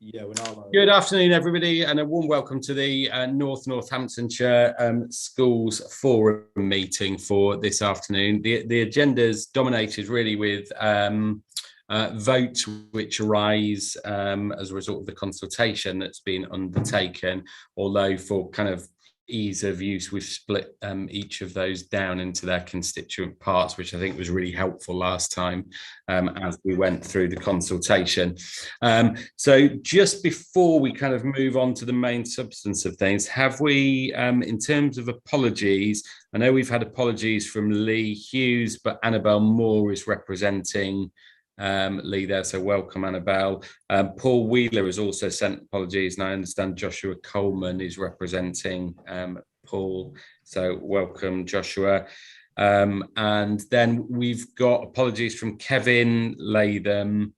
Yeah, we're now live. Good afternoon, everybody, and a warm welcome to the Northamptonshire Schools Forum meeting for this afternoon. The agenda's dominated really with votes which arise as a result of the consultation that's been undertaken, although for kind of ease of use, we've split each of those down into their constituent parts, which I think was really helpful last time as we went through the consultation. So just before we kind of move on to the main substance of things, have we, in terms of apologies, I know we've had apologies from Lee Hughes, but Annabelle Moore is representing Lee there, so welcome, Annabelle. Paul Wheeler has also sent apologies, and I understand Joshua Coleman is representing Paul, so welcome, Joshua. And then we've got apologies from Kevin Latham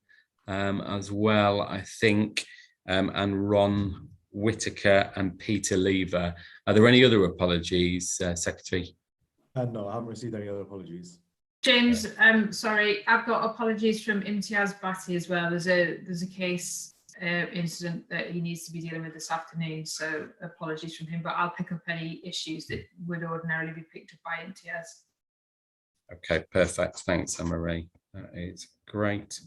as well, I think, and Ron Whitaker and Peter Lever. Are there any other apologies, Secretary? No, I haven't received any other apologies. James, sorry, I've got apologies from Imtiaz Bhatti as well. There's a case incident that he needs to be dealing with this afternoon, so apologies from him, but I'll pick up any issues that would ordinarily be picked up by Imtiaz. Okay, perfect. Thanks, Anne-Marie. That is great.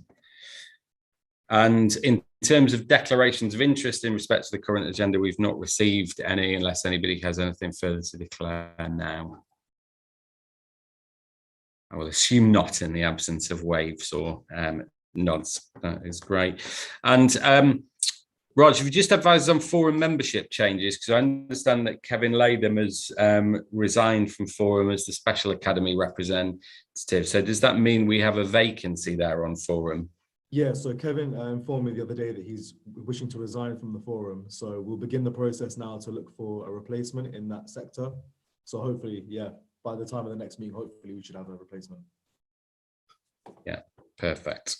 And in terms of declarations of interest in respect to the current agenda, we've not received any, unless anybody has anything further to declare now. I will assume not, in the absence of waves or nods. That is great. And Raj, if you just advise on forum membership changes, because I understand that Kevin Latham has resigned from forum as the Special Academy representative. So does that mean we have a vacancy there on forum? Yeah, so Kevin informed me the other day that he's wishing to resign from the forum. So we'll begin the process now to look for a replacement in that sector. So hopefully, yeah, by the time of the next meeting, hopefully we should have a replacement. Yeah, perfect.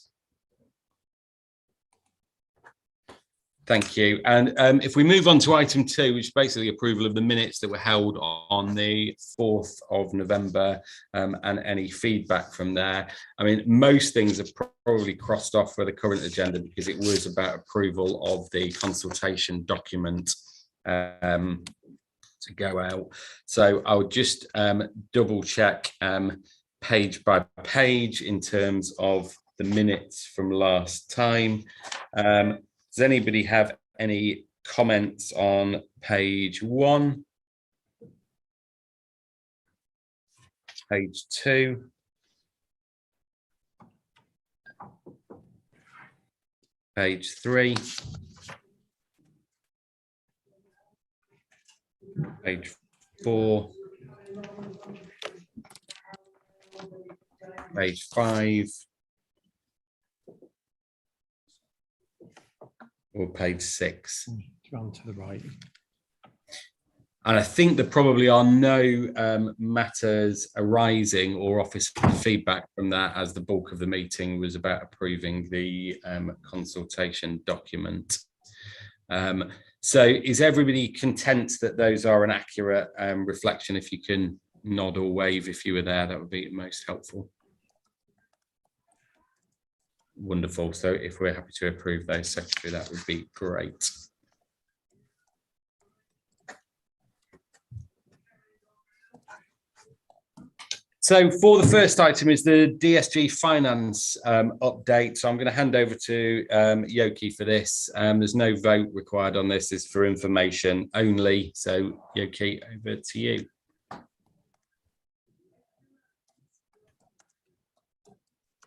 Thank you. And if we move on to item 2, which is basically approval of the minutes that were held on the 4th of November and any feedback from there. I mean, most things are probably crossed off for the current agenda because it was about approval of the consultation document to go out. So I'll just double check page by page in terms of the minutes from last time. Does anybody have any comments on page 1? Page 2? Page 3? Page 4? Page 5? Or page 6? Run to the right. And I think there probably are no matters arising or office feedback from that, as the bulk of the meeting was about approving the consultation document. So is everybody content that those are an accurate reflection? If you can nod or wave if you were there, that would be most helpful. Wonderful. So if we're happy to approve those, Secretary, that would be great. So for the first item is the Dsg Finance update. So I'm going to hand over to Yoki for this. There's no vote required on this. It's for information only. So Yoki, over to you.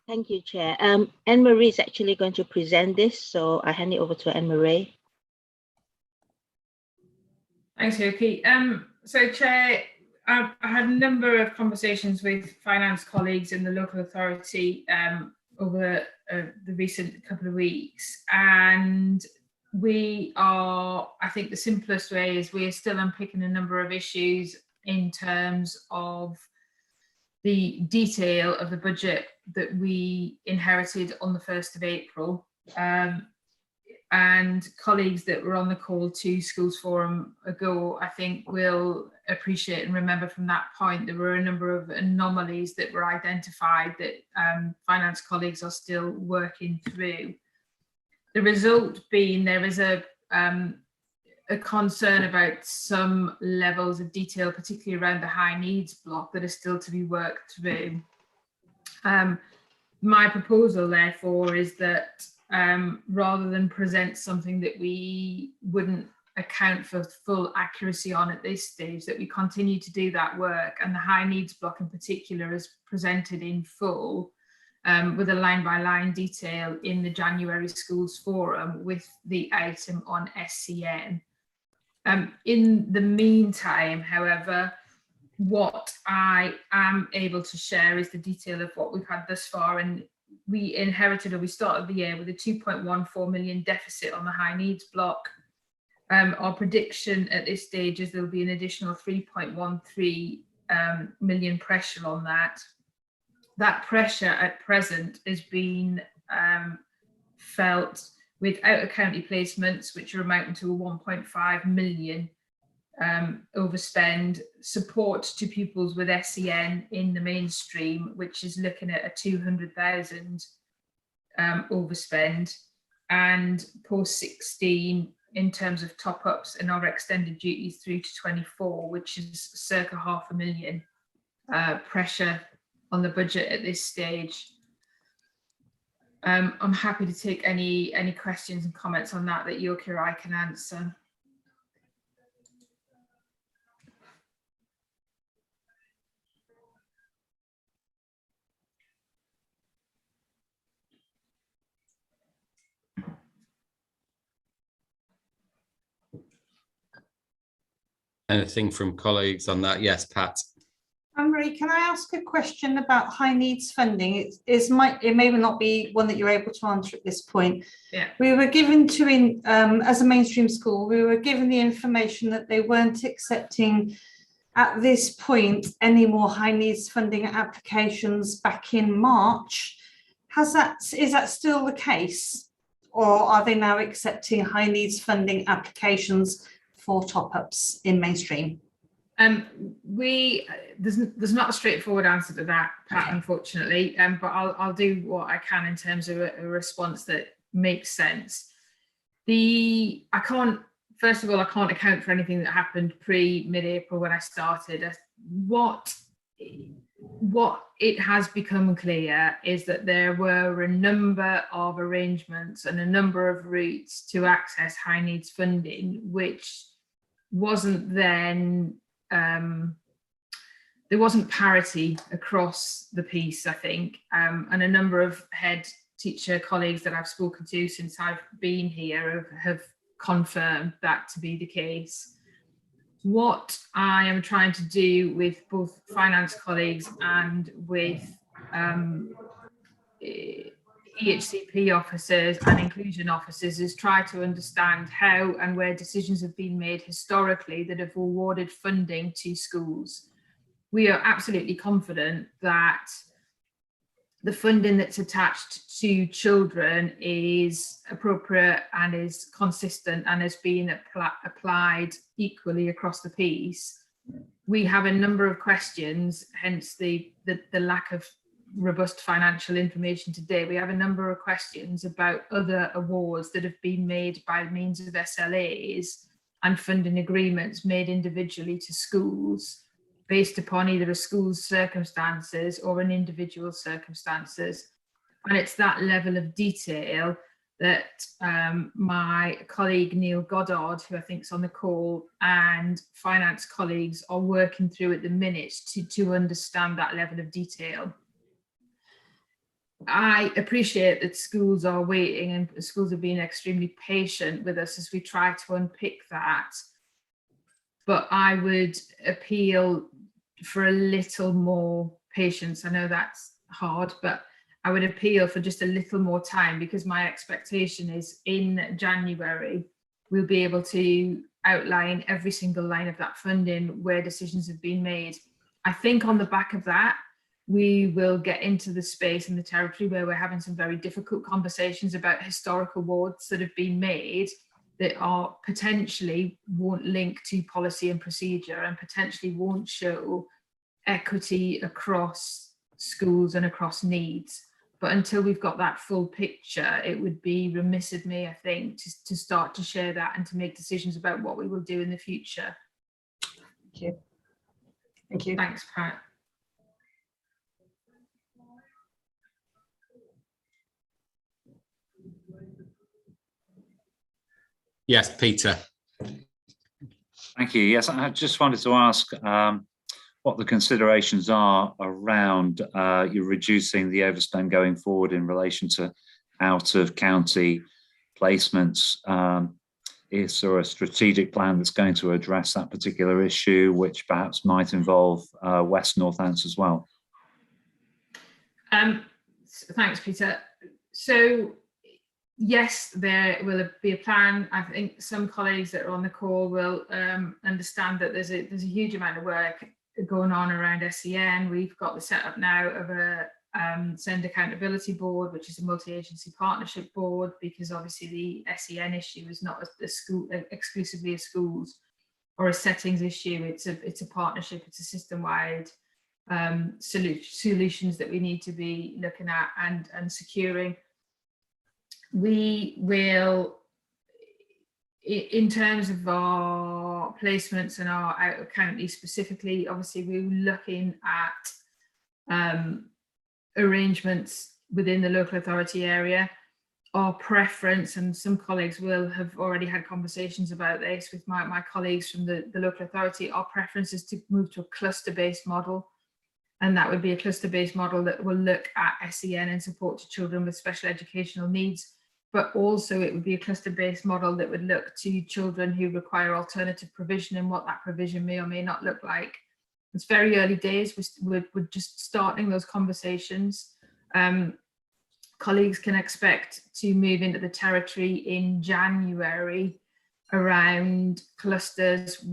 Thank you, Chair. Anne-Marie is actually going to present this, so I hand it over to Anne-Marie. Thanks, Yoki. So, Chair, I've had a number of conversations with finance colleagues in the local authority over the recent couple of weeks, and we are, I think the simplest way is we're still unpicking a number of issues in terms of the detail of the budget that we inherited on the 1st of April. And colleagues that were on the call to Schools Forum ago, I think will appreciate and remember from that point, there were a number of anomalies that were identified that finance colleagues are still working through. The result being there is a concern about some levels of detail, particularly around the high needs block, that are still to be worked through. My proposal, therefore, is that rather than present something that we wouldn't account for full accuracy on at this stage, that we continue to do that work, and the high needs block in particular is presented in full with a line-by-line detail in the January Schools Forum with the item on SCN. In the meantime, however, what I am able to share is the detail of what we've had thus far, and we inherited, or we started the year with a 2.14 million deficit on the high needs block. Our prediction at this stage is there will be an additional 3.13 million pressure on that. That pressure at present is being felt with out-of-county placements, which are amounting to a 1.5 million overspend, support to pupils with SEN in the mainstream, which is looking at a 200,000 overspend, and post-16 in terms of top-ups and our extended duties through to 24, which is circa 500,000 pressure on the budget at this stage. I'm happy to take any questions and comments on that Yoki or I can answer. Anything from colleagues on that? Yes, Pat. Anne-Marie, can I ask a question about high needs funding? It may not be one that you're able to answer at this point. Yeah. We were given as a mainstream school, we were given the information that they weren't accepting at this point any more high needs funding applications back in March. Is that still the case? Or are they now accepting high needs funding applications for top-ups in mainstream? There's not a straightforward answer to that, Pat, unfortunately, but I'll do what I can in terms of a response that makes sense. First of all, I can't account for anything that happened mid-April when I started. What it has become clear is that there were a number of arrangements and a number of routes to access high needs funding, which wasn't then there wasn't parity across the piece, I think, and a number of head teacher colleagues that I've spoken to since I've been here have confirmed that to be the case. What I am trying to do with both finance colleagues and with EHCP officers and inclusion officers is try to understand how and where decisions have been made historically that have awarded funding to schools. We are absolutely confident that the funding that's attached to children is appropriate and is consistent and has been applied equally across the piece. We have a number of questions, hence the lack of robust financial information today. We have a number of questions about other awards that have been made by means of SLAs and funding agreements made individually to schools based upon either a school's circumstances or an individual's circumstances. And it's that level of detail that my colleague Neil Goddard, who I think is on the call, and finance colleagues are working through at the minute to understand that level of detail. I appreciate that schools are waiting and schools are being extremely patient with us as we try to unpick that. But I would appeal for a little more patience. I know that's hard, but I would appeal for just a little more time, because my expectation is in January, we'll be able to outline every single line of that funding where decisions have been made. I think on the back of that, we will get into the space and the territory where we're having some very difficult conversations about historic awards that have been made that are potentially won't link to policy and procedure and potentially won't show equity across schools and across needs. But until we've got that full picture, it would be remiss of me, I think, to start to share that and to make decisions about what we will do in the future. Thank you. Thank you. Thanks, Pat. Yes, Peter. Thank you. Yes, I just wanted to ask what the considerations are around you reducing the overspend going forward in relation to out of county placements. Is there a strategic plan that's going to address that particular issue, which perhaps might involve West Northants as well? Thanks, Peter. So yes, there will be a plan. I think some colleagues that are on the call will understand that there's a huge amount of work going on around SEN. We've got the setup now of a SEND accountability board, which is a multi-agency partnership board, because obviously the SEN issue is not a school exclusively a schools or a settings issue. It's a partnership. It's a system-wide solutions that we need to be looking at and securing. We will, in terms of our placements and our out of county specifically, obviously we're looking at arrangements within the local authority area. Our preference, and some colleagues will have already had conversations about this with my colleagues from the local authority, our preference is to move to a cluster-based model. And that would be a cluster-based model that will look at SEN and support to children with special educational needs. But also it would be a cluster-based model that would look to children who require alternative provision and what that provision may or may not look like. It's very early days. We're just starting those conversations. Colleagues can expect to move into the territory in January around clusters,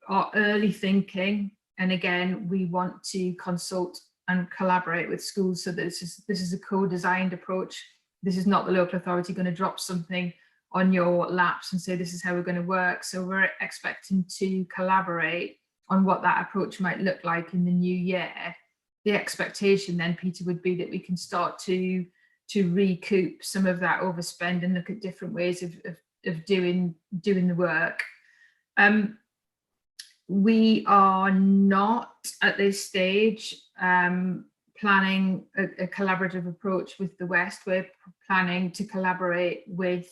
our early thinking. And again, we want to consult and collaborate with schools so that this is a co-designed approach. This is not the local authority going to drop something on your laps and say, this is how we're going to work. So we're expecting to collaborate on what that approach might look like in the new year. The expectation then, Peter, would be that we can start to recoup some of that overspend and look at different ways of doing the work. We are not at this stage planning a collaborative approach with the West. We're planning to collaborate with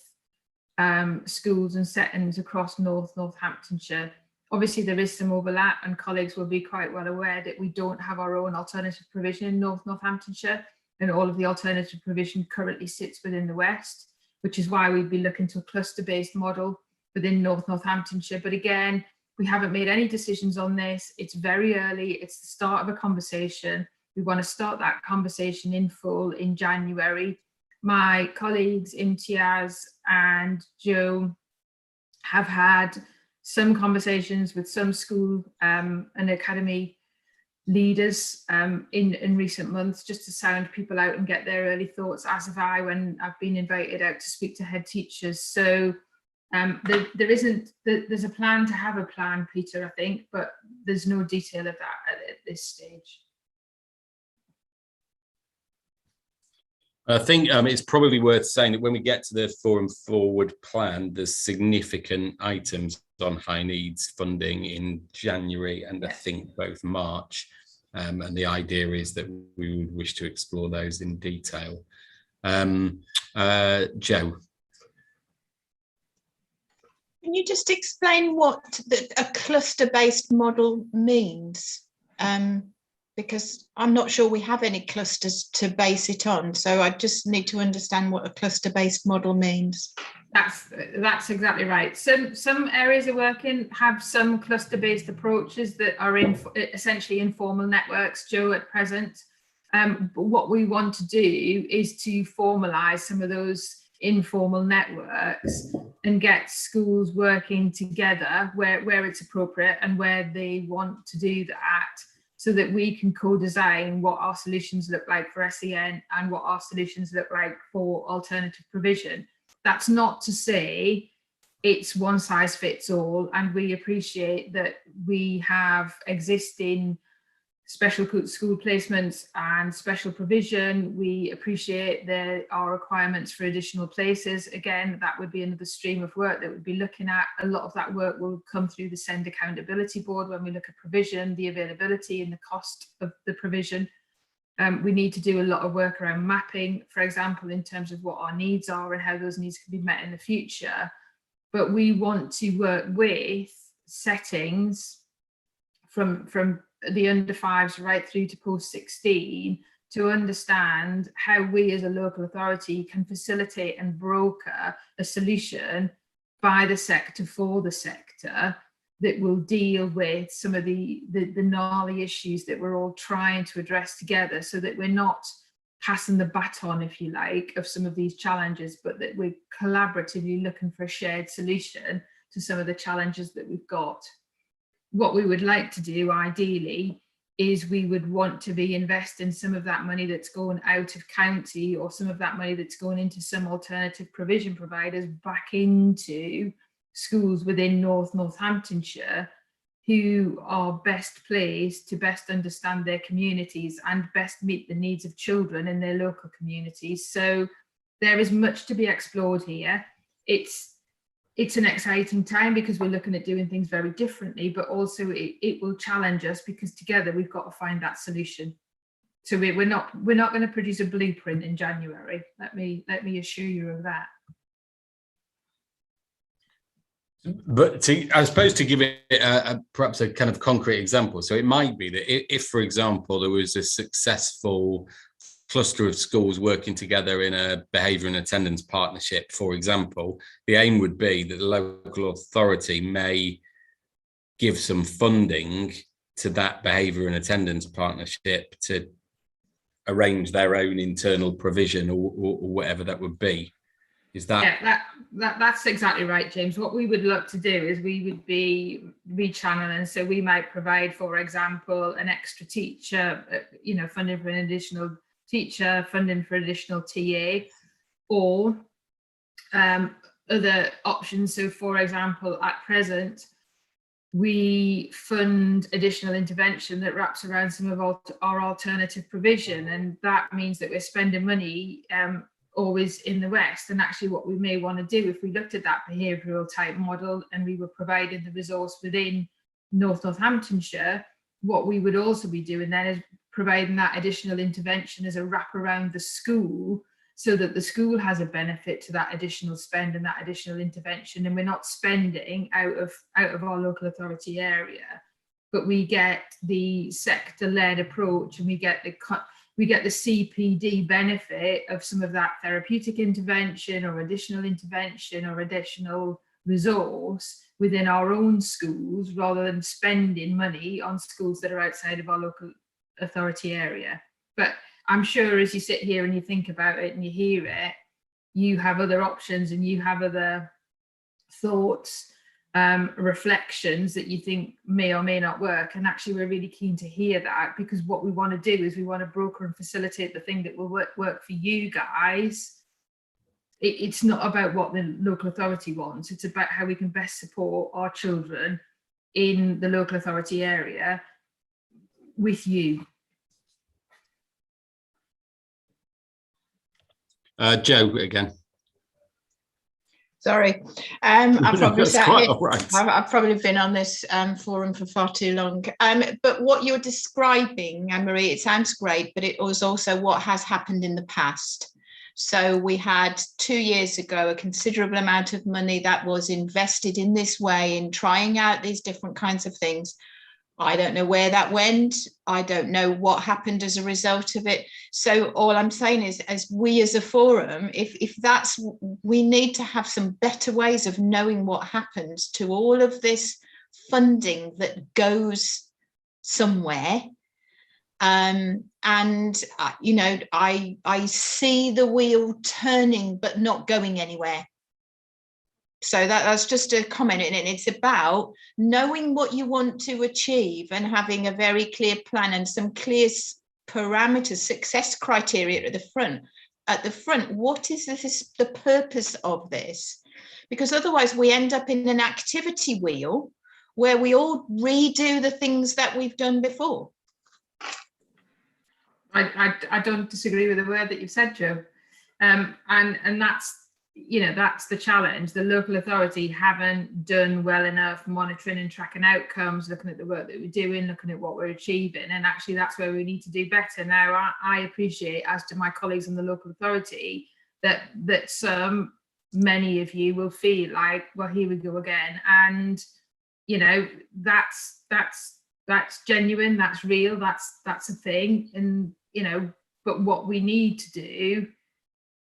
schools and settings across Northamptonshire. Obviously, there is some overlap, and colleagues will be quite well aware that we don't have our own alternative provision in Northamptonshire, and all of the alternative provision currently sits within the West, which is why we'd be looking to a cluster-based model within Northamptonshire. But again, we haven't made any decisions on this. It's very early. It's the start of a conversation. We want to start that conversation in full in January. My colleagues Imtiaz and Joe have had some conversations with some school and academy leaders in recent months, just to sound people out and get their early thoughts, as have I when I've been invited out to speak to head teachers. So there's a plan to have a plan, Peter, I think, but there's no detail of that at this stage. I think it's probably worth saying that when we get to the Forum Forward plan, there's significant items on high needs funding in January and I think both March. And the idea is that we would wish to explore those in detail. Joe. Can you just explain what a cluster-based model means? Because I'm not sure we have any clusters to base it on. So I just need to understand what a cluster-based model means. That's exactly right. Some areas of working have some cluster-based approaches that are essentially informal networks, Joe, at present. But what we want to do is to formalise some of those informal networks and get schools working together where it's appropriate and where they want to do that, so that we can co-design what our solutions look like for SEN and what our solutions look like for alternative provision. That's not to say it's one size fits all, and we appreciate that we have existing special school placements and special provision. We appreciate there are requirements for additional places. Again, that would be another stream of work that we'd be looking at. A lot of that work will come through the SEND Accountability Board when we look at provision, the availability and the cost of the provision. We need to do a lot of work around mapping, for example, in terms of what our needs are and how those needs can be met in the future. But we want to work with settings from the under 5s right through to post 16 to understand how we as a local authority can facilitate and broker a solution by the sector for the sector that will deal with some of the gnarly issues that we're all trying to address together, so that we're not passing the baton, if you like, of some of these challenges, but that we're collaboratively looking for a shared solution to some of the challenges that we've got. What we would like to do ideally is we would want to be investing some of that money that's going out of county, or some of that money that's going into some alternative provision providers back into schools within Northamptonshire, who are best placed to best understand their communities and best meet the needs of children in their local communities. So there is much to be explored here. It's an exciting time because we're looking at doing things very differently, but also it will challenge us because together we've got to find that solution. So we're not going to produce a blueprint in January. Let me assure you of that. But I suppose to give it perhaps a kind of concrete example, so it might be that if, for example, there was a successful cluster of schools working together in a behaviour and attendance partnership, for example, the aim would be that the local authority may give some funding to that behaviour and attendance partnership to arrange their own internal provision or whatever that would be. Is that? Yeah, that's exactly right, James. What we would look to do is we would be rechanneling. So we might provide, for example, an extra teacher, funding for an additional teacher, funding for additional TA, or other options. So, for example, at present, we fund additional intervention that wraps around some of our alternative provision, and that means that we're spending money always in the West. And actually what we may want to do, if we looked at that behavioural type model and we were providing the resource within Northamptonshire, what we would also be doing then is providing that additional intervention as a wrap around the school, so that the school has a benefit to that additional spend and that additional intervention, and we're not spending out of our local authority area, but we get the sector-led approach, and we get the CPD benefit of some of that therapeutic intervention or additional resource within our own schools, rather than spending money on schools that are outside of our local authority area. But I'm sure as you sit here and you think about it and you hear it, you have other options and you have other thoughts, reflections that you think may or may not work. And actually we're really keen to hear that, because what we want to do is we want to broker and facilitate the thing that will work for you guys. It's not about what the local authority wants, it's about how we can best support our children in the local authority area with you. Joe again. Sorry, I've probably Right. I've probably been on this forum for far too long. But what you're describing, Anne-Marie, it sounds great, but it was also what has happened in the past. So we had 2 years ago a considerable amount of money that was invested in this way, in trying out these different kinds of things. I don't know where that went. I don't know what happened as a result of it. So all I'm saying is, as we as a forum, if that's, we need to have some better ways of knowing what happens to all of this funding that goes somewhere. I see the wheel turning but not going anywhere. So that's just a comment, and it's about knowing what you want to achieve and having a very clear plan and some clear parameters, success criteria at the front. At the front, what is the purpose of this? Because otherwise we end up in an activity wheel where we all redo the things that we've done before. I don't disagree with the word that you've said, Joe. And that's, you know, that's the challenge. The local authority haven't done well enough monitoring and tracking outcomes, looking at the work that we're doing, looking at what we're achieving. And actually that's where we need to do better. Now, I appreciate, as do my colleagues in the local authority, that many of you will feel like, well, here we go again. And, you know, that's genuine, that's real, that's a thing. And, you know, but what we need to do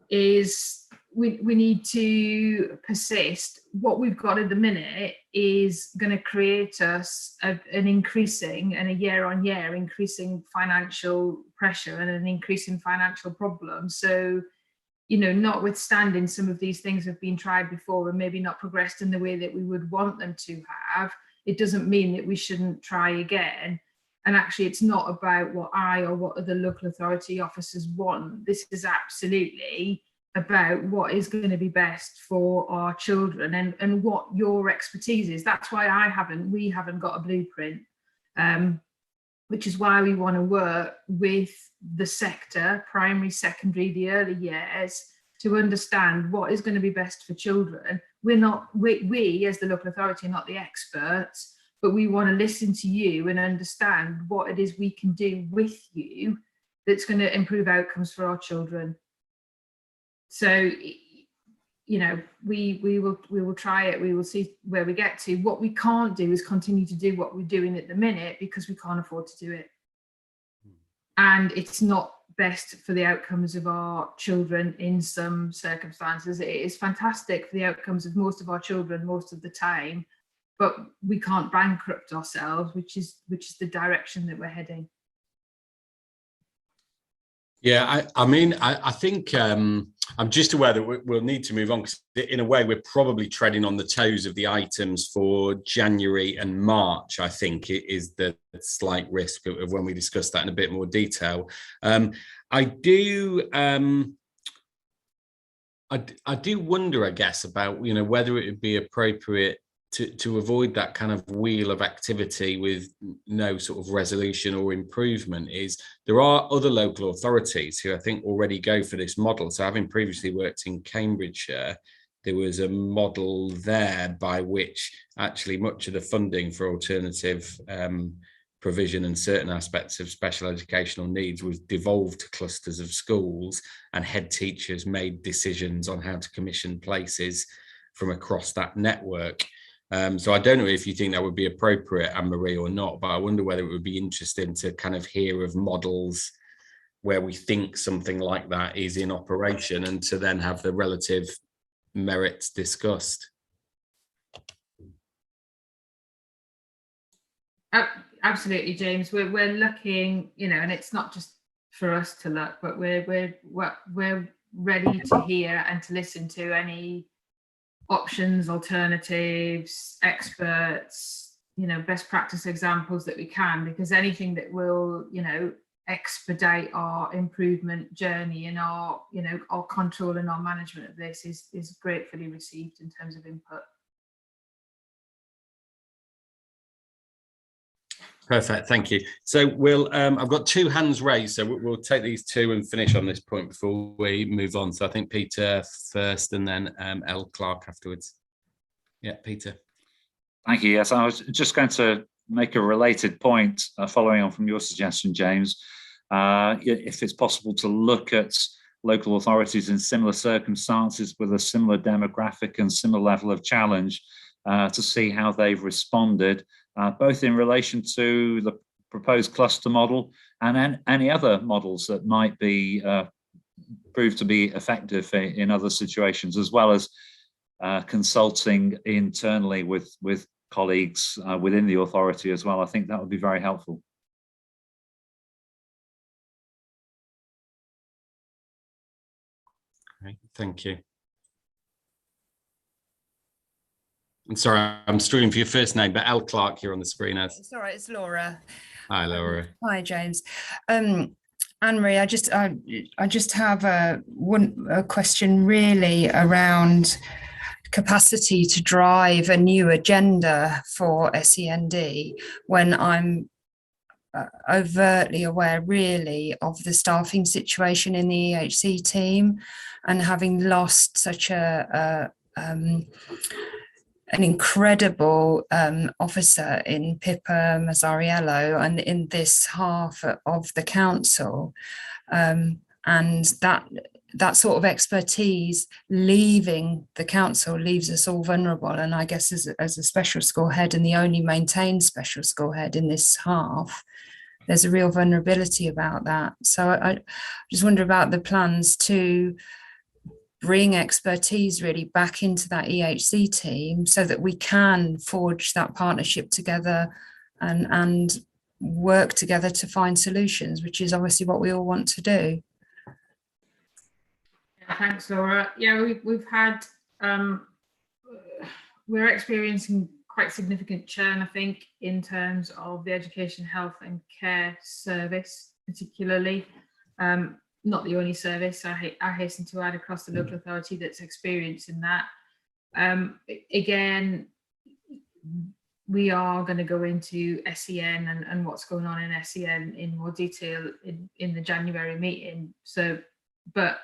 is we need to persist. What we've got at the minute is going to create us an increasing and a year-on-year increasing financial pressure and an increasing financial problem. So, you know, notwithstanding some of these things have been tried before and maybe not progressed in the way that we would want them to have, it doesn't mean that we shouldn't try again. And actually, it's not about what I or what other local authority officers want. This is absolutely about what is going to be best for our children and what your expertise is. That's why we haven't got a blueprint, which is why we want to work with the sector, primary, secondary, the early years, to understand what is going to be best for children. We as the local authority are not the experts, but we want to listen to you and understand what it is we can do with you that's going to improve outcomes for our children. So, you know, we will try it. We will see where we get to. What we can't do is continue to do what we're doing at the minute because we can't afford to do it. And it's not best for the outcomes of our children in some circumstances. It is fantastic for the outcomes of most of our children most of the time, but we can't bankrupt ourselves, which is the direction that we're heading. Yeah, I think I'm just aware that we'll need to move on, because in a way we're probably treading on the toes of the items for January and March. I think it is the slight risk of when we discuss that in a bit more detail. I do wonder, I guess, about, you know, whether it would be appropriate to avoid that kind of wheel of activity with no sort of resolution or improvement. Is there are other local authorities who I think already go for this model. So having previously worked in Cambridgeshire, there was a model there by which actually much of the funding for alternative provision and certain aspects of special educational needs was devolved to clusters of schools, and head teachers made decisions on how to commission places from across that network. So I don't know if you think that would be appropriate, Anne-Marie, or not, but I wonder whether it would be interesting to kind of hear of models where we think something like that is in operation, and to then have the relative merits discussed. Absolutely, James. We're looking, you know, and it's not just for us to look, but we're ready to hear and to listen to any options, alternatives, experts, you know, best practice examples that we can, because anything that will, you know, expedite our improvement journey and our, you know, our control and our management of this is gratefully received in terms of input. Perfect, thank you. So we'll I've got two hands raised, so we'll take these two and finish on this point before we move on. So I think Peter first, and then L. Clark afterwards. Yeah, Peter. Thank you. Yes, I was just going to make a related point following on from your suggestion, James. If it's possible to look at local authorities in similar circumstances with a similar demographic and similar level of challenge to see how they've responded, both in relation to the proposed cluster model and any other models that might be proved to be effective in other situations, as well as consulting internally with colleagues within the authority as well. I think that would be very helpful. Okay, thank you. I'm sorry, I'm struggling for your first name, but L. Clark, you're on the screen as. It's all right, it's Laura. Hi, Laura. Hi, James. Anne-Marie, I just have a question really around capacity to drive a new agenda for SEND when I'm overtly aware really of the staffing situation in the EHC team, and having lost such an incredible officer in Pippa Mazzariello and in this half of the council, and that sort of expertise leaving the council leaves us all vulnerable. And I guess as a special school head, and the only maintained special school head in this half, there's a real vulnerability about that. So I just wonder about the plans to bring expertise really back into that EHC team so that we can forge that partnership together and work together to find solutions, which is obviously what we all want to do. Thanks, Laura. Yeah, we've had, we're experiencing quite significant churn, I think, in terms of the education, health and care service, particularly. Not the only service, I hasten to add, across the local authority that's experiencing that. Again, we are going to go into SEN and what's going on in SEN in more detail in the January meeting. So, but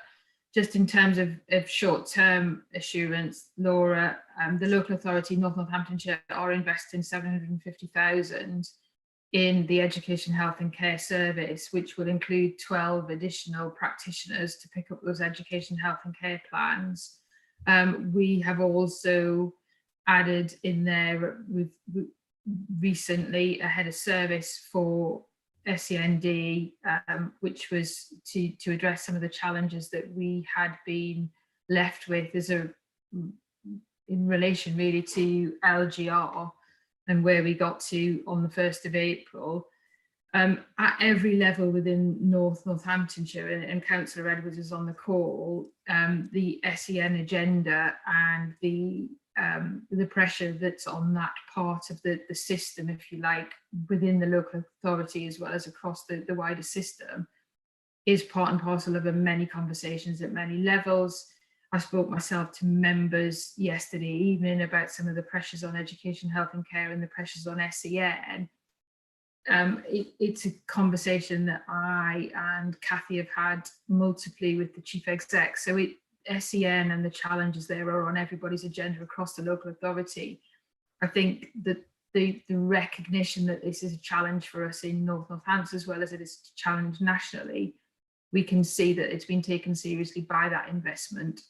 just in terms of short-term assurance, Laura, the local authority, Northamptonshire, are investing 750,000 in the education, health and care service, which will include 12 additional practitioners to pick up those education, health and care plans. We have also added in there with recently a head of service for SEND, which was to address some of the challenges that we had been left with in relation really to LGR and where we got to on the 1st of April. At every level within Northamptonshire, and Councillor Edwards is on the call, the SEN agenda and the pressure that's on that part of the system, if you like, within the local authority as well as across the wider system, is part and parcel of many conversations at many levels. I spoke myself to members yesterday evening about some of the pressures on education, health and care and the pressures on SEN. It's a conversation that I and Kathy have had multiply with the chief exec. So SEN and the challenges there are on everybody's agenda across the local authority. I think that the recognition that this is a challenge for us in Northampton as well as it is a challenge nationally, we can see that it's been taken seriously by that investment.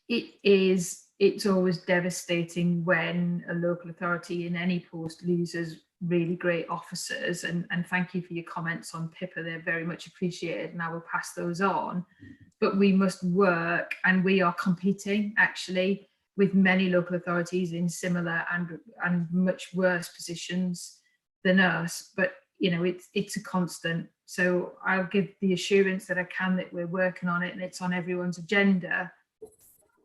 It's always devastating when a local authority in any post loses really great officers, and thank you for your comments on Pippa, they're very much appreciated and I will pass those on. But we must work, and we are competing actually with many local authorities in similar and much worse positions than us, but you know, it's a constant. So I'll give the assurance that I can that we're working on it and it's on everyone's agenda,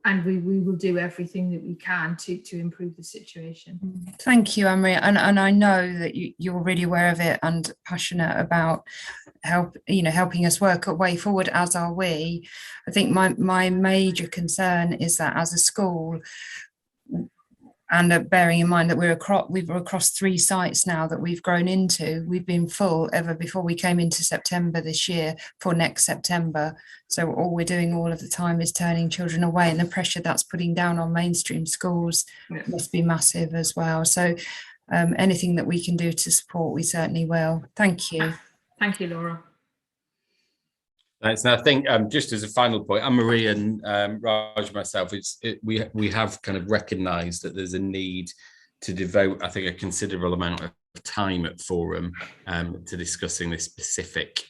and we will do everything that we can to improve the situation. Thank you, Anne-Marie. And I know that you're really aware of it and passionate about helping us work a way forward, as are we. I think my major concern is that as a school, and bearing in mind that we're across 3 sites now that we've grown into, we've been full ever before we came into September this year for next September. So all we're doing all of the time is turning children away, and the pressure that's putting down on mainstream schools must be massive as well. So anything that we can do to support, we certainly will. Thank you. Thank you, Laura. Thanks. And I think just as a final point, Anne-Marie and Raj, myself, we have kind of recognised that there's a need to devote, I think, a considerable amount of time at Forum to discussing this specific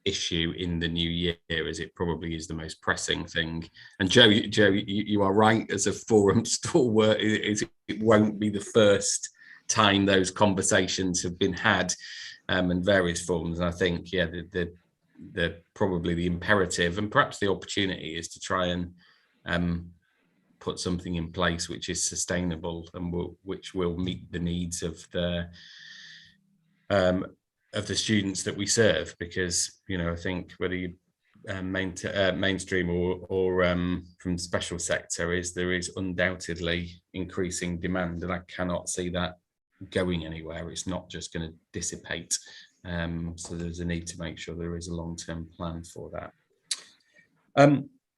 issue in the new year, as it probably is the most pressing thing. And Joe, you are right, as a Forum stalwart, it won't be the first time those conversations have been had in various forms. And I think, yeah, probably the imperative and perhaps the opportunity is to try and put something in place which is sustainable and which will meet the needs of the students that we serve. Because, you know, I think whether you mainstream or from special sector, there is undoubtedly increasing demand, and I cannot see that going anywhere. It's not just going to dissipate. So there's a need to make sure there is a long-term plan for that.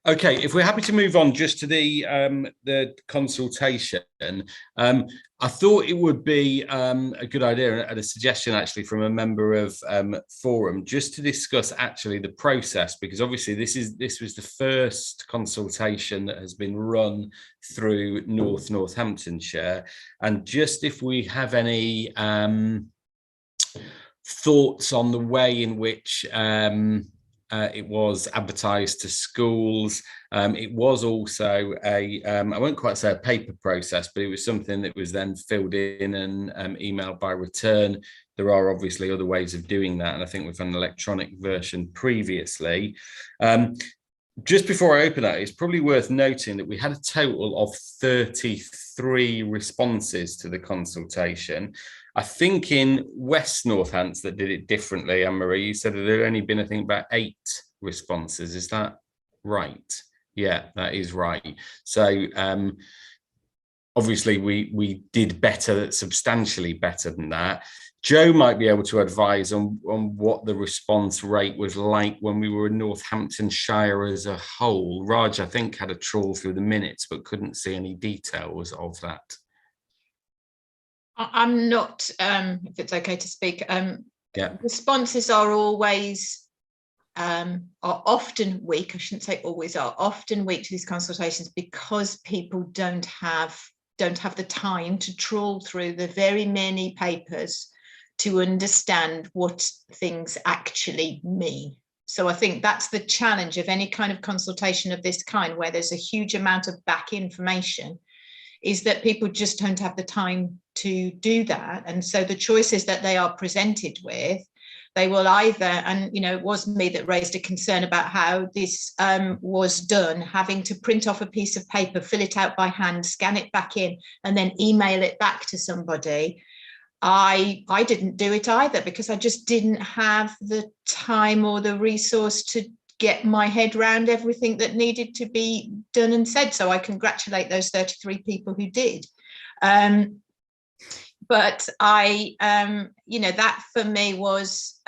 Okay, if we're happy to move on just to the consultation, I thought it would be a good idea and a suggestion actually from a member of Forum just to discuss actually the process, because obviously this was the first consultation that has been run through Northamptonshire, and just if we have any thoughts on the way in which it was advertised to schools. It was also I won't quite say a paper process, but it was something that was then filled in and emailed by return. There are obviously other ways of doing that, and I think we've had an electronic version previously. Just before I open that, it's probably worth noting that we had a total of 33 responses to the consultation. I think in West Northants that did it differently, Anne-Marie, you said that there had only been, I think, about 8 responses. Is that right? Yeah, that is right. So obviously we did better, substantially better than that. Joe might be able to advise on what the response rate was like when we were in Northamptonshire as a whole. Raj, I think, had a trawl through the minutes, but couldn't see any details of that. I'm not, if it's okay to speak, yeah. Responses are always, are often weak, I shouldn't say always, are often weak to these consultations because people don't have the time to trawl through the very many papers to understand what things actually mean. So I think that's the challenge of any kind of consultation of this kind, where there's a huge amount of back information, is that people just don't have the time to do that. And so the choices that they are presented with, they will either, and it was me that raised a concern about how this was done, having to print off a piece of paper, fill it out by hand, scan it back in, and then email it back to somebody. I didn't do it either because I just didn't have the time or the resource to get my head around everything that needed to be done and said. So I congratulate those 33 people who did. But I, that for me was,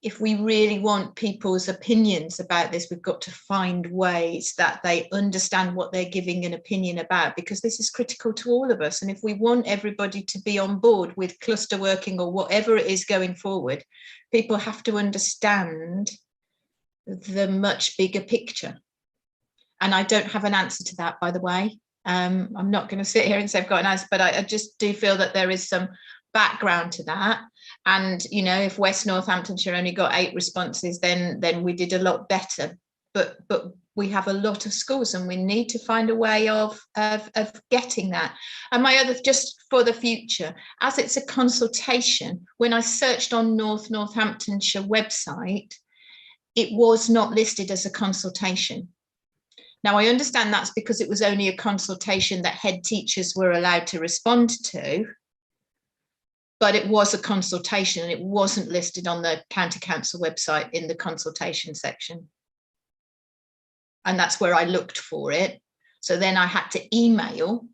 if we really want people's opinions about this, we've got to find ways that they understand what they're giving an opinion about, because this is critical to all of us. And if we want everybody to be on board with cluster working or whatever it is going forward, people have to understand the much bigger picture. And I don't have an answer to that, by the way. I'm not going to sit here and say I've got an answer, but I just do feel that there is some background to that. And if West Northamptonshire only got 8 responses, then we did a lot better. But we have a lot of schools, and we need to find a way of getting that. And my other, just for the future, as it's a consultation, when I searched on Northamptonshire website, it was not listed as a consultation. Now, I understand that's because it was only a consultation that head teachers were allowed to respond to, but it was a consultation and it wasn't listed on the County Council website in the consultation section. And that's where I looked for it. So then I had to email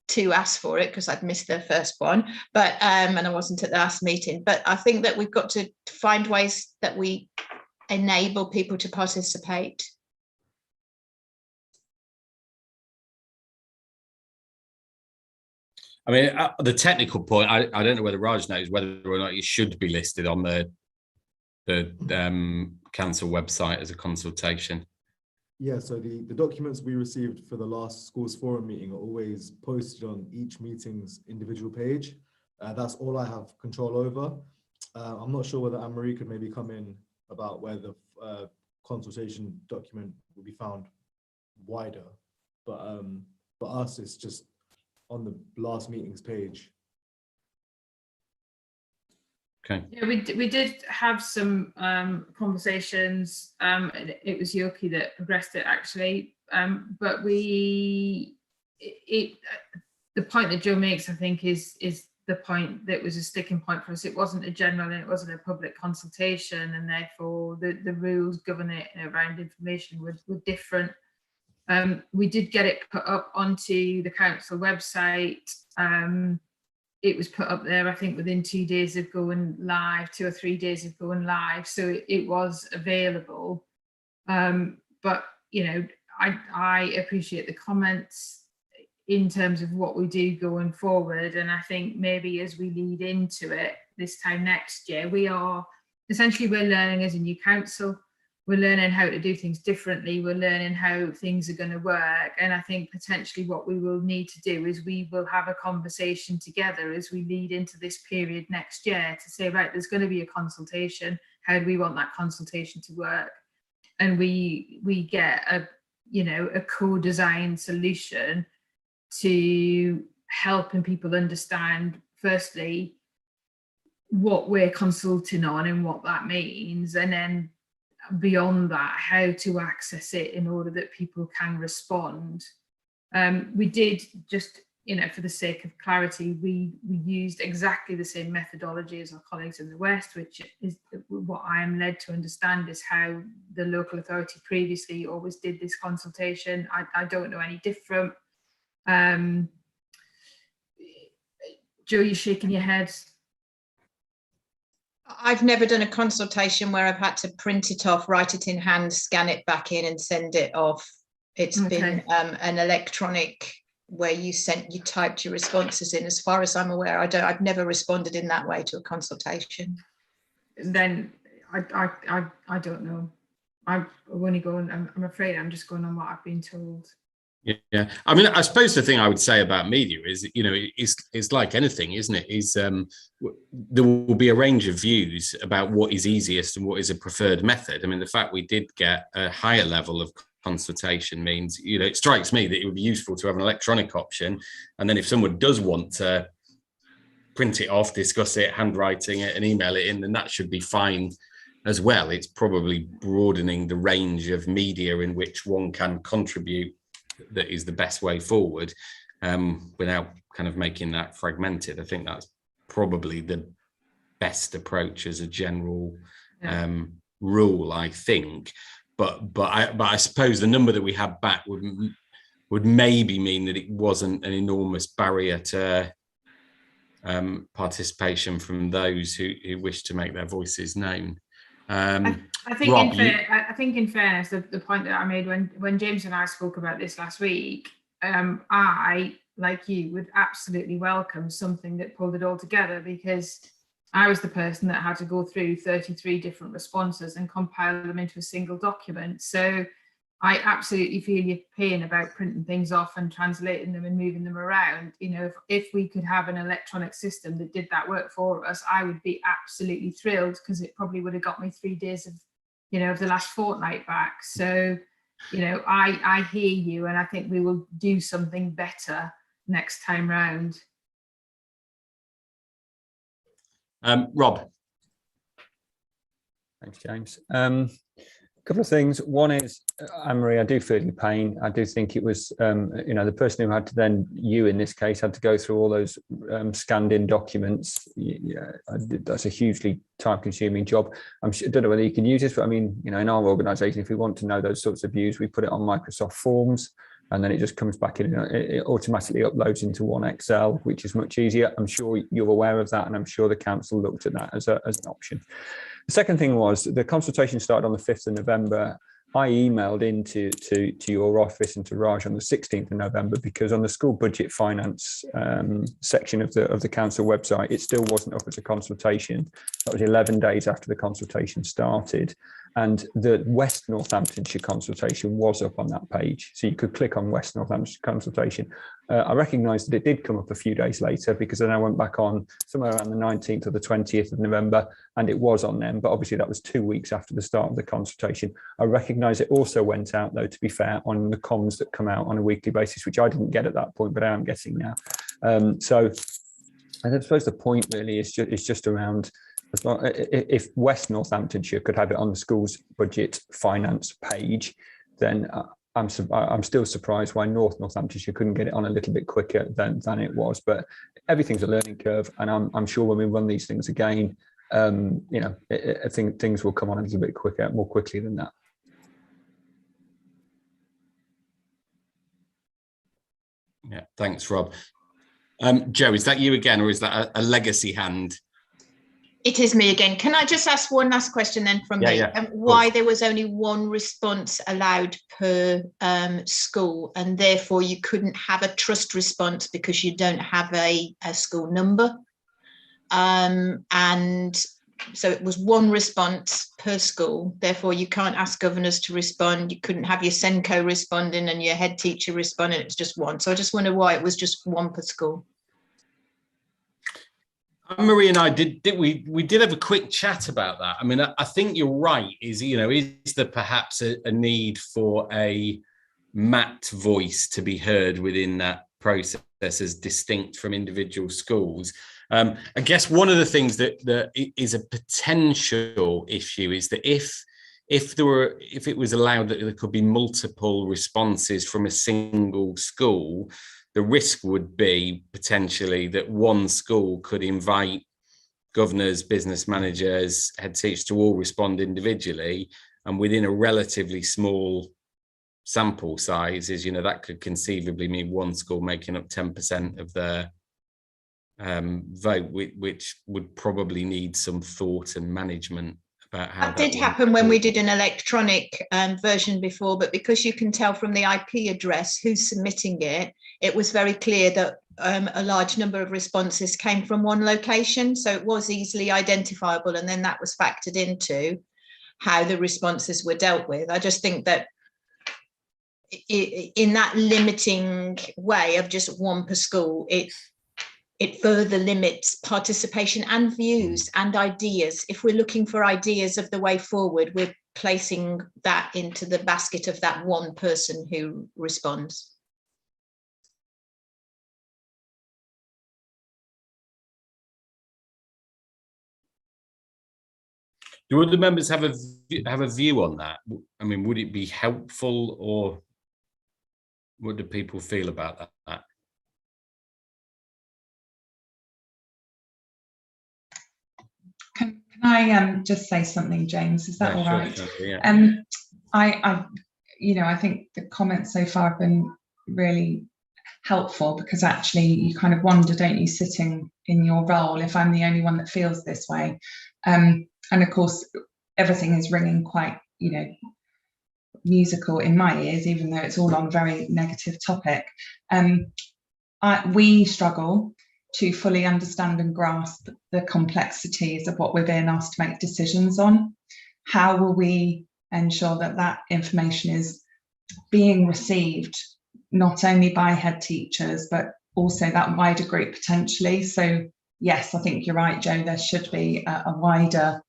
to ask for it because I'd missed the first one, but and I wasn't at the last meeting. But I think that we've got to find ways that we enable people to participate. I mean, the technical point, I don't know whether Raj knows whether or not it should be listed on the council website as a consultation. Yeah, so the documents we received for the last schools forum meeting are always posted on each meeting's individual page. That's all I have control over. I'm not sure whether Anne-Marie could maybe come in about where the consultation document will be found wider, but for us, it's just on the last meeting's page. Okay. Yeah, we did have some conversations. It was Yoki that progressed it actually, but the point that Joe makes, I think, is the point that was a sticking point for us. It wasn't a general and it wasn't a public consultation, and therefore the rules governing it around information were different. We did get it put up onto the council website it was put up there, I think, within 2 days of going live, 2 or 3 days of going live. So it was available. But, you know, I appreciate the comments in terms of what we do going forward. And I think maybe as we lead into it this time next year, we're learning as a new council. We're learning how to do things differently. We're learning how things are going to work. And I think potentially what we will need to do is we will have a conversation together as we lead into this period next year to say, right, there's going to be a consultation. How do we want that consultation to work? And we get a co-designed solution to helping people understand, firstly, what we're consulting on and what that means, and then beyond that, how to access it in order that people can respond. We did, just, you know, for the sake of clarity, we used exactly the same methodology as our colleagues in the West, which is what I am led to understand is how the local authority previously always did this consultation. I don't know any different. Joe, you're shaking your head. I've never done a consultation where I've had to print it off, write it in hand, scan it back in and send it off. It's been an electronic where you typed your responses in. As far as I'm aware, I've never responded in that way to a consultation. Then I don't know. I'm only going, I'm afraid I'm just going on what I've been told. Yeah, I mean, I suppose the thing I would say about media is, you know, it's like anything, isn't it? There will be a range of views about what is easiest and what is a preferred method. I mean, the fact we did get a higher level of consultation means, you know, it strikes me that it would be useful to have an electronic option. And then if someone does want to print it off, discuss it, handwriting it and email it in, then that should be fine as well. It's probably broadening the range of media in which one can contribute that is the best way forward, without kind of making that fragmented. I think that's probably the best approach as a general rule, I think. But I suppose the number that we had back would maybe mean that it wasn't an enormous barrier to participation from those who wish to make their voices known. I think, Rob, I think in fairness, the point that I made when James and I spoke about this last week, I, like you, would absolutely welcome something that pulled it all together, because I was the person that had to go through 33 different responses and compile them into a single document. So I absolutely feel your pain about printing things off and translating them and moving them around. You know, if we could have an electronic system that did that work for us, I would be absolutely thrilled, because it probably would have got me 3 days of, you know, of the last fortnight back. So, you know, I hear you, and I think we will do something better next time round. Rob. Thanks, James. Couple of things. One is, Anne-Marie, I do feel your pain. I do think it was, you know, the person who had to then, you in this case, had to go through all those scanned in documents. Yeah, that's a hugely time consuming job. I don't know whether you can use this, but I mean, you know, in our organisation, if we want to know those sorts of views, we put it on Microsoft Forms, and then it just comes back in, it automatically uploads into one Excel, which is much easier. I'm sure you're aware of that, and I'm sure the council looked at that as an option. The second thing was, the consultation started on the 5th of November. I emailed into your office and to Raj on the 16th of November, because on the school budget finance section of the council website, it still wasn't up as a consultation. That was 11 days after the consultation started. And the West Northamptonshire consultation was up on that page. So you could click on West Northamptonshire consultation. I recognised that it did come up a few days later, because then I went back on somewhere around the 19th or the 20th of November, and it was on them. But obviously that was 2 weeks after the start of the consultation. I recognise it also went out, though, to be fair, on the comms that come out on a weekly basis, which I didn't get at that point, but I am getting now. So I suppose the point really is just around, as long, if West Northamptonshire could have it on the school's budget finance page, then I'm still surprised why North Northamptonshire couldn't get it on a little bit quicker than it was. But everything's a learning curve, and I'm sure when we run these things again, you know, I think things will come on a little bit quicker, more quickly than that. Yeah, thanks, Rob. Joe, is that you again, or is that a legacy hand? It is me again. Can I just ask one last question then from me? Why there was only one response allowed per school, and therefore you couldn't have a trust response because you don't have a school number? And so it was one response per school. Therefore, you can't ask governors to respond. You couldn't have your SENCO responding and your head teacher responding. It's just one. So I just wonder why it was just one per school. Marie and I did have a quick chat about that. I mean, I think you're right. Is there perhaps a need for a mapped voice to be heard within that process as distinct from individual schools? I guess one of the things that is a potential issue is that if it was allowed that there could be multiple responses from a single school, the risk would be potentially that one school could invite governors, business managers, head teachers to all respond individually, and within a relatively small sample size, that could conceivably mean one school making up 10% of their vote, which would probably need some thought and management about how that did happen when we did an electronic version before, but because you can tell from the IP address who's submitting it, it was very clear that a large number of responses came from one location, so it was easily identifiable, and then that was factored into how the responses were dealt with. I just think that in that limiting way of just one per school, it further limits participation and views and ideas. If we're looking for ideas of the way forward, we're placing that into the basket of that one person who responds. Do other members have a view on that? I mean, would it be helpful, or what do people feel about that? Can I just say something, James? Is that all right? Sure, yeah. I think the comments so far have been really helpful, because actually you kind of wonder, don't you, sitting in your role, if I'm the only one that feels this way. And of course, everything is ringing quite, musical in my ears, even though it's all on a very negative topic. We struggle to fully understand and grasp the complexities of what we're being asked to make decisions on. How will we ensure that that information is being received not only by head teachers, but also that wider group potentially? So yes, I think you're right, Joe, there should be a wider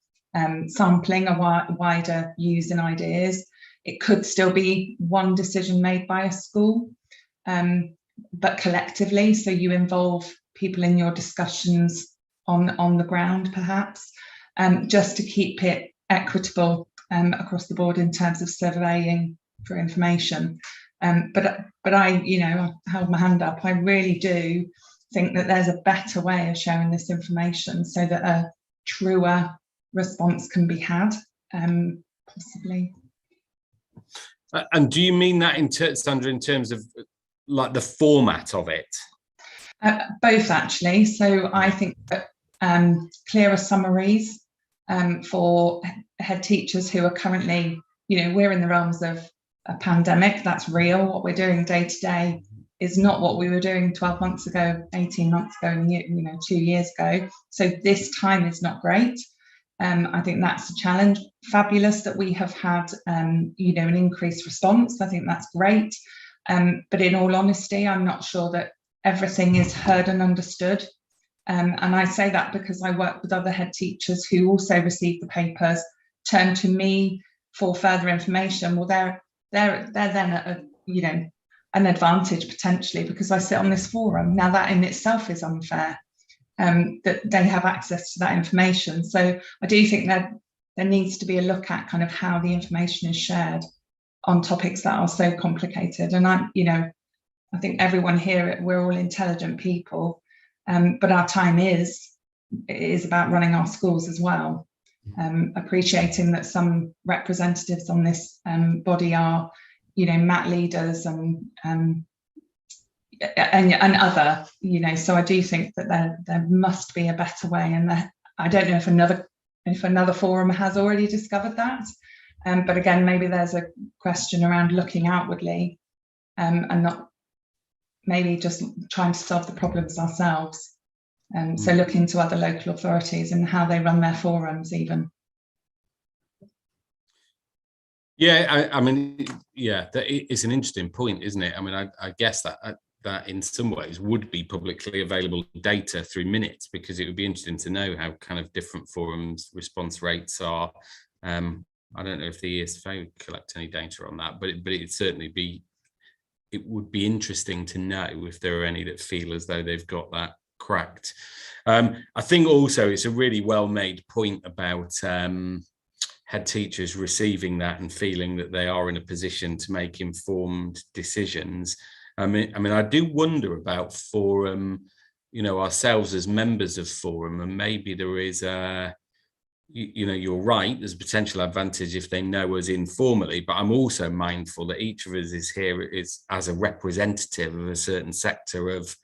sampling, a wider use in ideas. It could still be one decision made by a school, but collectively, so you involve people in your discussions on the ground, perhaps, just to keep it equitable across the board in terms of surveying for information. But I held my hand up. I really do think that there's a better way of sharing this information so that a truer response can be had, possibly. And do you mean that, Sandra, in terms of like the format of it? Both, actually. So I think that clearer summaries for head teachers who are currently, we're in the realms of a pandemic. That's real. What we're doing day to day is not what we were doing 12 months ago, 18 months ago, and 2 years ago. So this time is not great. I think that's a challenge. Fabulous that we have had, an increased response. I think that's great. But in all honesty, I'm not sure that everything is heard and understood. And I say that because I work with other head teachers who also receive the papers, turn to me for further information. Well, they're then at an advantage potentially because I sit on this forum. Now that in itself is unfair. That they have access to that information. So I do think that there needs to be a look at kind of how the information is shared on topics that are so complicated. And I think everyone here, we're all intelligent people, but our time is about running our schools as well. Appreciating that some representatives on this body are, mat leaders and and other, you know, so I do think that there must be a better way, and that I don't know if another forum has already discovered that, but again, maybe there's a question around looking outwardly, and not maybe just trying to solve the problems ourselves. So looking to other local authorities and how they run their forums even. Yeah, I mean, yeah, it's an interesting point, isn't it? I mean, I guess that in some ways would be publicly available data through minutes, because it would be interesting to know how kind of different forums response rates are. I don't know if the ESFA would collect any data on that, but it'd certainly be, it would be interesting to know if there are any that feel as though they've got that cracked. I think also it's a really well-made point about head teachers receiving that and feeling that they are in a position to make informed decisions. I mean, I do wonder about forum, you know, ourselves as members of forum, and maybe there is a, you know, you're right, there's a potential advantage if they know us informally, but I'm also mindful that each of us is here is as a representative of a certain sector of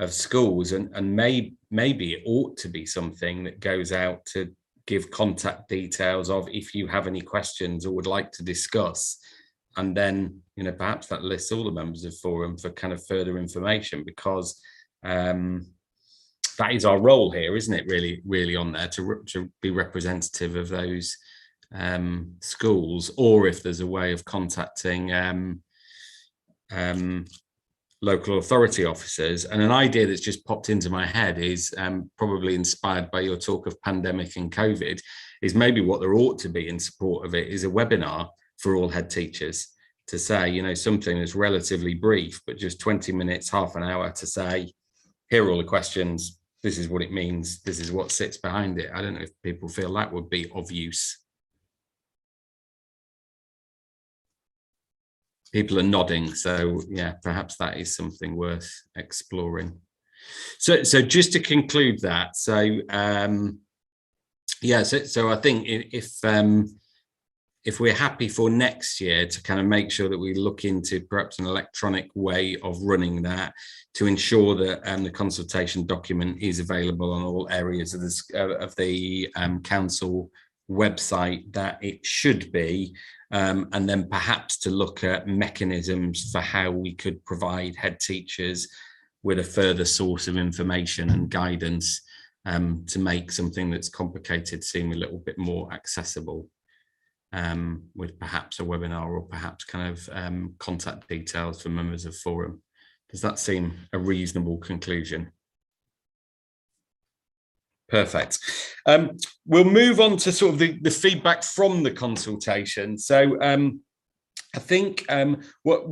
schools, and maybe it ought to be something that goes out to give contact details of if you have any questions or would like to discuss, and then, you know, perhaps that lists all the members of forum for kind of further information, because that is our role here, isn't it? Really on there to be representative of those schools, or if there's a way of contacting local authority officers. And an idea that's just popped into my head is probably inspired by your talk of pandemic and COVID, is maybe what there ought to be in support of it is a webinar for all head teachers to say, you know, something that's relatively brief, but just 20 minutes, half an hour to say, here are all the questions, this is what it means, this is what sits behind it. I don't know if people feel that would be of use. People are nodding, so yeah, perhaps that is something worth exploring. So just to conclude that, so yeah, so I think if we're happy for next year to kind of make sure that we look into perhaps an electronic way of running that, to ensure that the consultation document is available on all areas of the council website that it should be, and then perhaps to look at mechanisms for how we could provide head teachers with a further source of information and guidance to make something that's complicated seem a little bit more accessible, with perhaps a webinar or perhaps kind of contact details for members of forum. Does that seem a reasonable conclusion? Perfect. We'll move on to sort of the feedback from the consultation. So I think what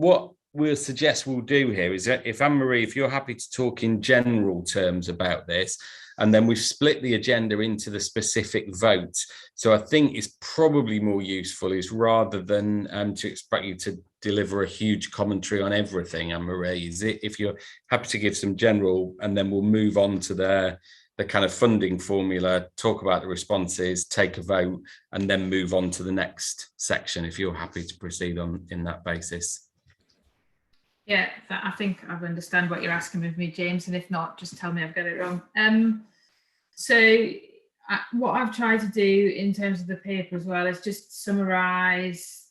we'll suggest we'll do here is that if Anne-Marie, if you're happy to talk in general terms about this, and then we've split the agenda into the specific votes. So I think it's probably more useful is rather than to expect you to deliver a huge commentary on everything, Anne-Marie, is it if you're happy to give some general, and then we'll move on to the kind of funding formula, talk about the responses, take a vote, and then move on to the next section, if you're happy to proceed on in that basis. Yeah, I think I understand what you're asking of me, James, and if not, just tell me I've got it wrong. So what I've tried to do in terms of the paper as well is just summarise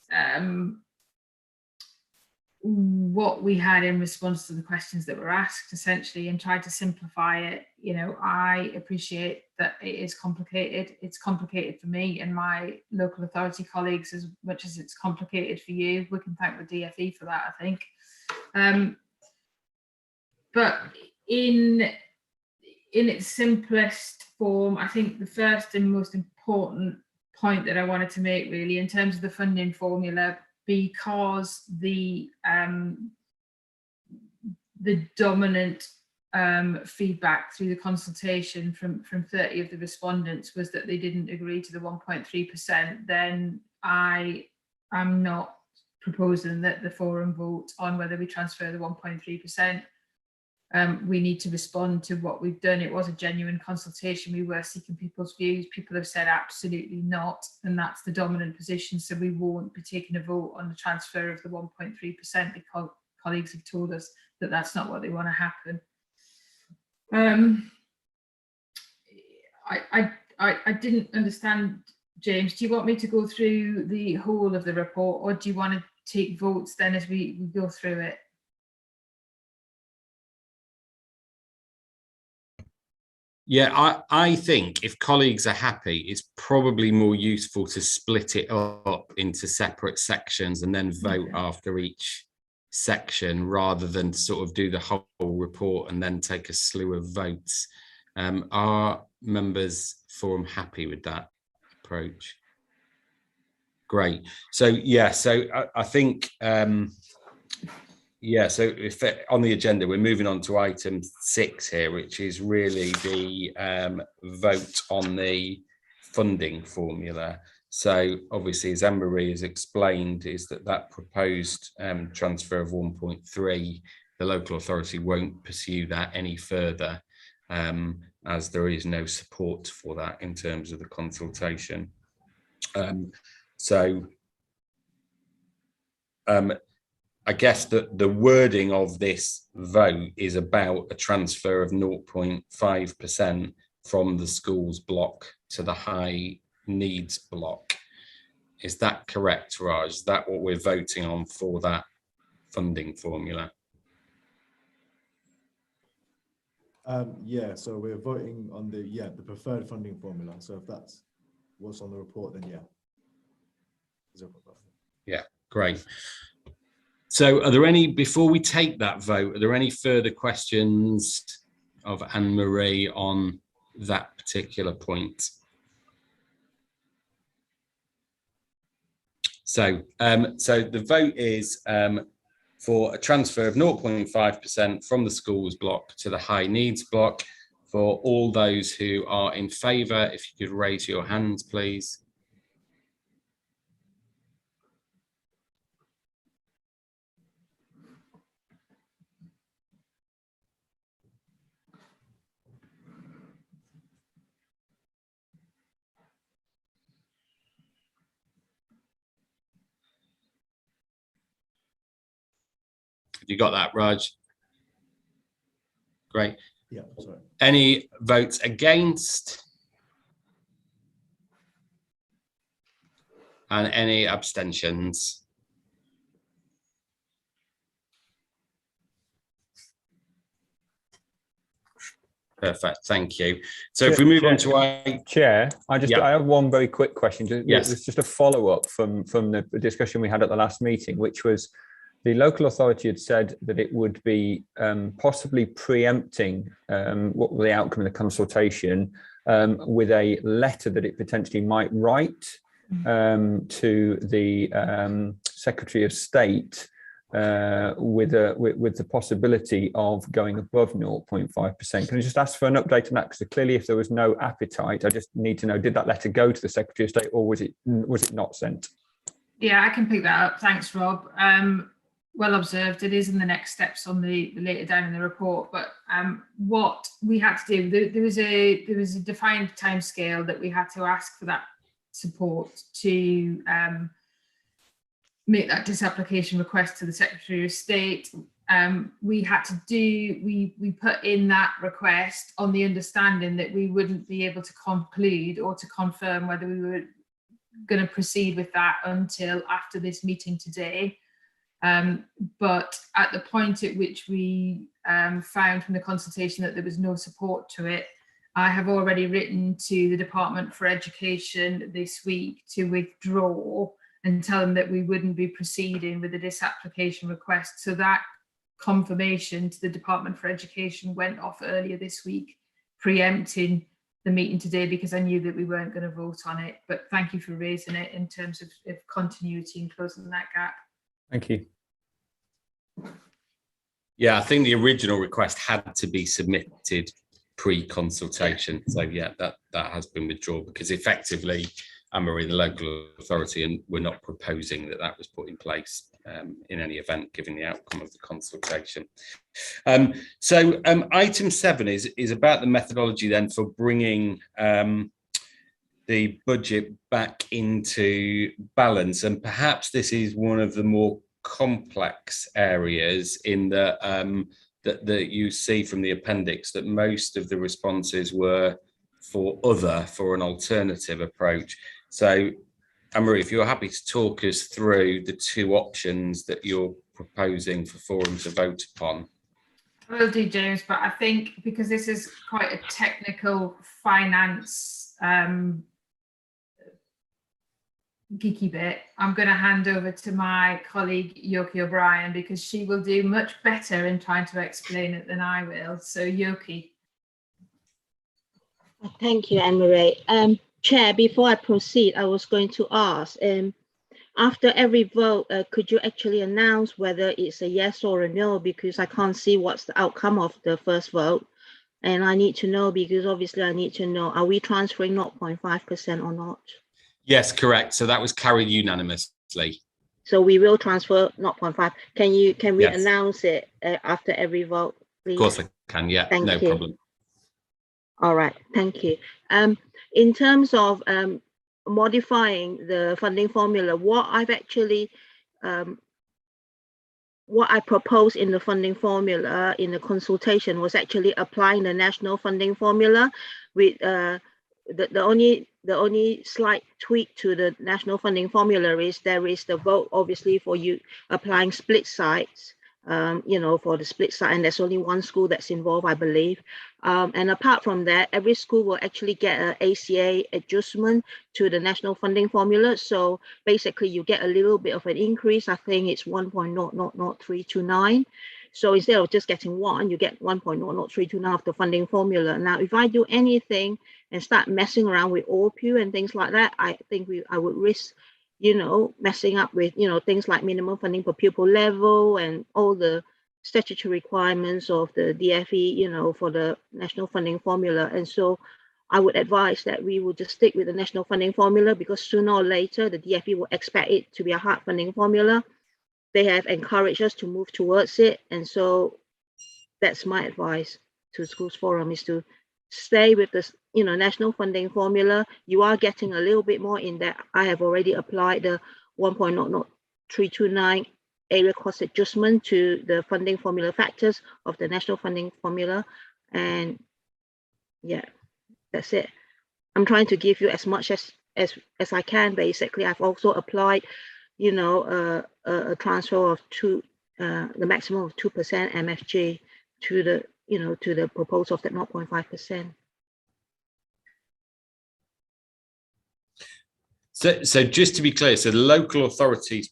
what we had in response to the questions that were asked, essentially, and tried to simplify it. You know, I appreciate that it is complicated. It's complicated for me and my local authority colleagues as much as it's complicated for you. We can thank the DFE for that, I think. But in its simplest form, I think the first and most important point that I wanted to make really in terms of the funding formula, because the dominant feedback through the consultation from 30 of the respondents was that they didn't agree to the 1.3%, then I am not proposing that the forum vote on whether we transfer the 1.3%. We need to respond to what we've done. It was a genuine consultation. We were seeking people's views. People have said absolutely not, and that's the dominant position. So we won't be taking a vote on the transfer of the 1.3% colleagues have told us that that's not what they want to happen. I didn't understand, James. Do you want me to go through the whole of the report, or do you want to take votes then as we go through it? Yeah, I think if colleagues are happy, it's probably more useful to split it up into separate sections and then vote after each section, rather than sort of do the whole report and then take a slew of votes. Are members forum happy with that approach? Great. So yeah, so I think yeah, so if on the agenda, we're moving on to item 6 here, which is really the vote on the funding formula. So obviously, as Anne-Marie has explained, is that proposed transfer of 1.3, the local authority won't pursue that any further, as there is no support for that in terms of the consultation. I guess that the wording of this vote is about a transfer of 0.5% from the schools block to the high needs block. Is that correct, Raj? Is that what we're voting on for that funding formula? Yeah, so we're voting on the preferred funding formula. So if that's what's on the report, then yeah. Yeah, great. So are there any, before we take that vote, are there any further questions of Anne-Marie on that particular point? So, so the vote is for a transfer of 0.5% from the schools block to the high needs block. For all those who are in favour, if you could raise your hands, please. You got that, Raj? Great. Yeah, sorry. Any votes against? And any abstentions? Perfect, thank you. So if we move on to Chair, I have one very quick question. Yes. It's just a follow-up from the discussion we had at the last meeting, which was the local authority had said that it would be possibly preempting what the outcome of the consultation with a letter that it potentially might write to the Secretary of State with the possibility of going above 0.5%. Can I just ask for an update on that? Because clearly, if there was no appetite, I just need to know: did that letter go to the Secretary of State, or was it not sent? Yeah, I can pick that up. Thanks, Rob. Well observed. It is in the next steps on the later down in the report. But what we had to do, there was a defined timescale that we had to ask for that support to make that disapplication request to the Secretary of State. We had to we put in that request on the understanding that we wouldn't be able to conclude or to confirm whether we were going to proceed with that until after this meeting today. But at the point at which we found from the consultation that there was no support to it, I have already written to the Department for Education this week to withdraw and tell them that we wouldn't be proceeding with the disapplication request. So that confirmation to the Department for Education went off earlier this week, preempting the meeting today, because I knew that we weren't going to vote on it. But thank you for raising it in terms of continuity and closing that gap. Thank you. Yeah, I think the original request had to be submitted pre-consultation. So yeah, that has been withdrawn, because effectively, Anne-Marie, the local authority, and we're not proposing that was put in place in any event, given the outcome of the consultation. So item 7 is about the methodology then for bringing the budget back into balance, and perhaps this is one of the more complex areas in the that you see from the appendix, that most of the responses were for an alternative approach. So Anne-Marie, if you're happy to talk us through the two options that you're proposing for Forum to vote upon. I will do, James, but I think because this is quite a technical finance geeky bit, I'm going to hand over to my colleague Yoki O'Brien, because she will do much better in trying to explain it than I will. So Yoki. Thank you, Anne-Marie. Chair, before I proceed, I was going to ask, after every vote, could you actually announce whether it's a yes or a no, because I can't see what's the outcome of the first vote. And I need to know, because obviously I need to know, are we transferring 0.5% or not? Yes, correct. So that was carried unanimously. So we will transfer 0.5. Can we Yes. announce it after every vote, please? Of course I can, yeah, Thank no you. problem. All right, thank you. In terms of modifying the funding formula, what I've actually, what I proposed in the funding formula in the consultation was actually applying the national funding formula with the only slight tweak to the national funding formula is there is the vote obviously for you applying split sites, you know, for the split site, and there's only one school that's involved, I believe. And apart from that, every school will actually get an ACA adjustment to the national funding formula. So basically you get a little bit of an increase. I think it's 1.00329. So instead of just getting one, you get 1.00329 of the funding formula. Now, if I do anything and start messing around with OPU and things like that, I think I would risk, you know, messing up with, you know, things like minimum funding per pupil level and all the statutory requirements of the DFE, you know, for the national funding formula. And so I would advise that we will just stick with the national funding formula, because sooner or later the DFE will expect it to be a hard funding formula. They have encouraged us to move towards it. And so that's my advice to Schools Forum, is to stay with this, you know, national funding formula. You are getting a little bit more in that I have already applied the 1.00329 area cost adjustment to the funding formula factors of the national funding formula. And yeah, that's it. I'm trying to give you as much as I can. Basically, I've also applied, you know, a transfer of the maximum of 2% MFG to the, you know, to the proposal of that 0.5%. So just to be clear, so the local authorities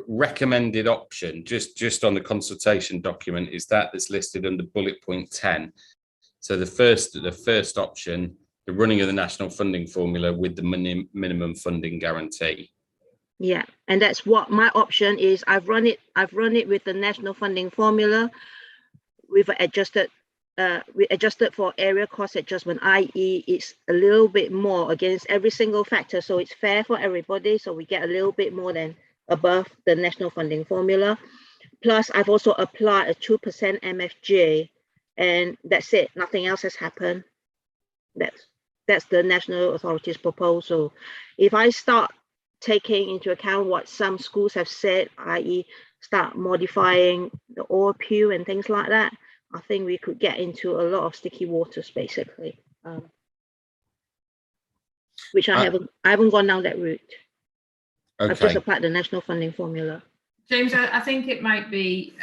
recommended option, just on the consultation document, is that's listed under bullet point 10. So the first option, the running of the national funding formula with the minimum funding guarantee. Yeah, and that's what my option is. I've run it with the national funding formula. We've adjusted for area cost adjustment, i.e. it's a little bit more against every single factor, so it's fair for everybody, so we get a little bit more than above the national funding formula. Plus I've also applied a 2% MFG, and that's it. Nothing else has happened. That's the national authorities proposal. If I start taking into account what some schools have said, i.e. start modifying the OPU and things like that, I think we could get into a lot of sticky waters, basically, which I haven't gone down that route. Okay. I've just applied the national funding formula. James, I think it might be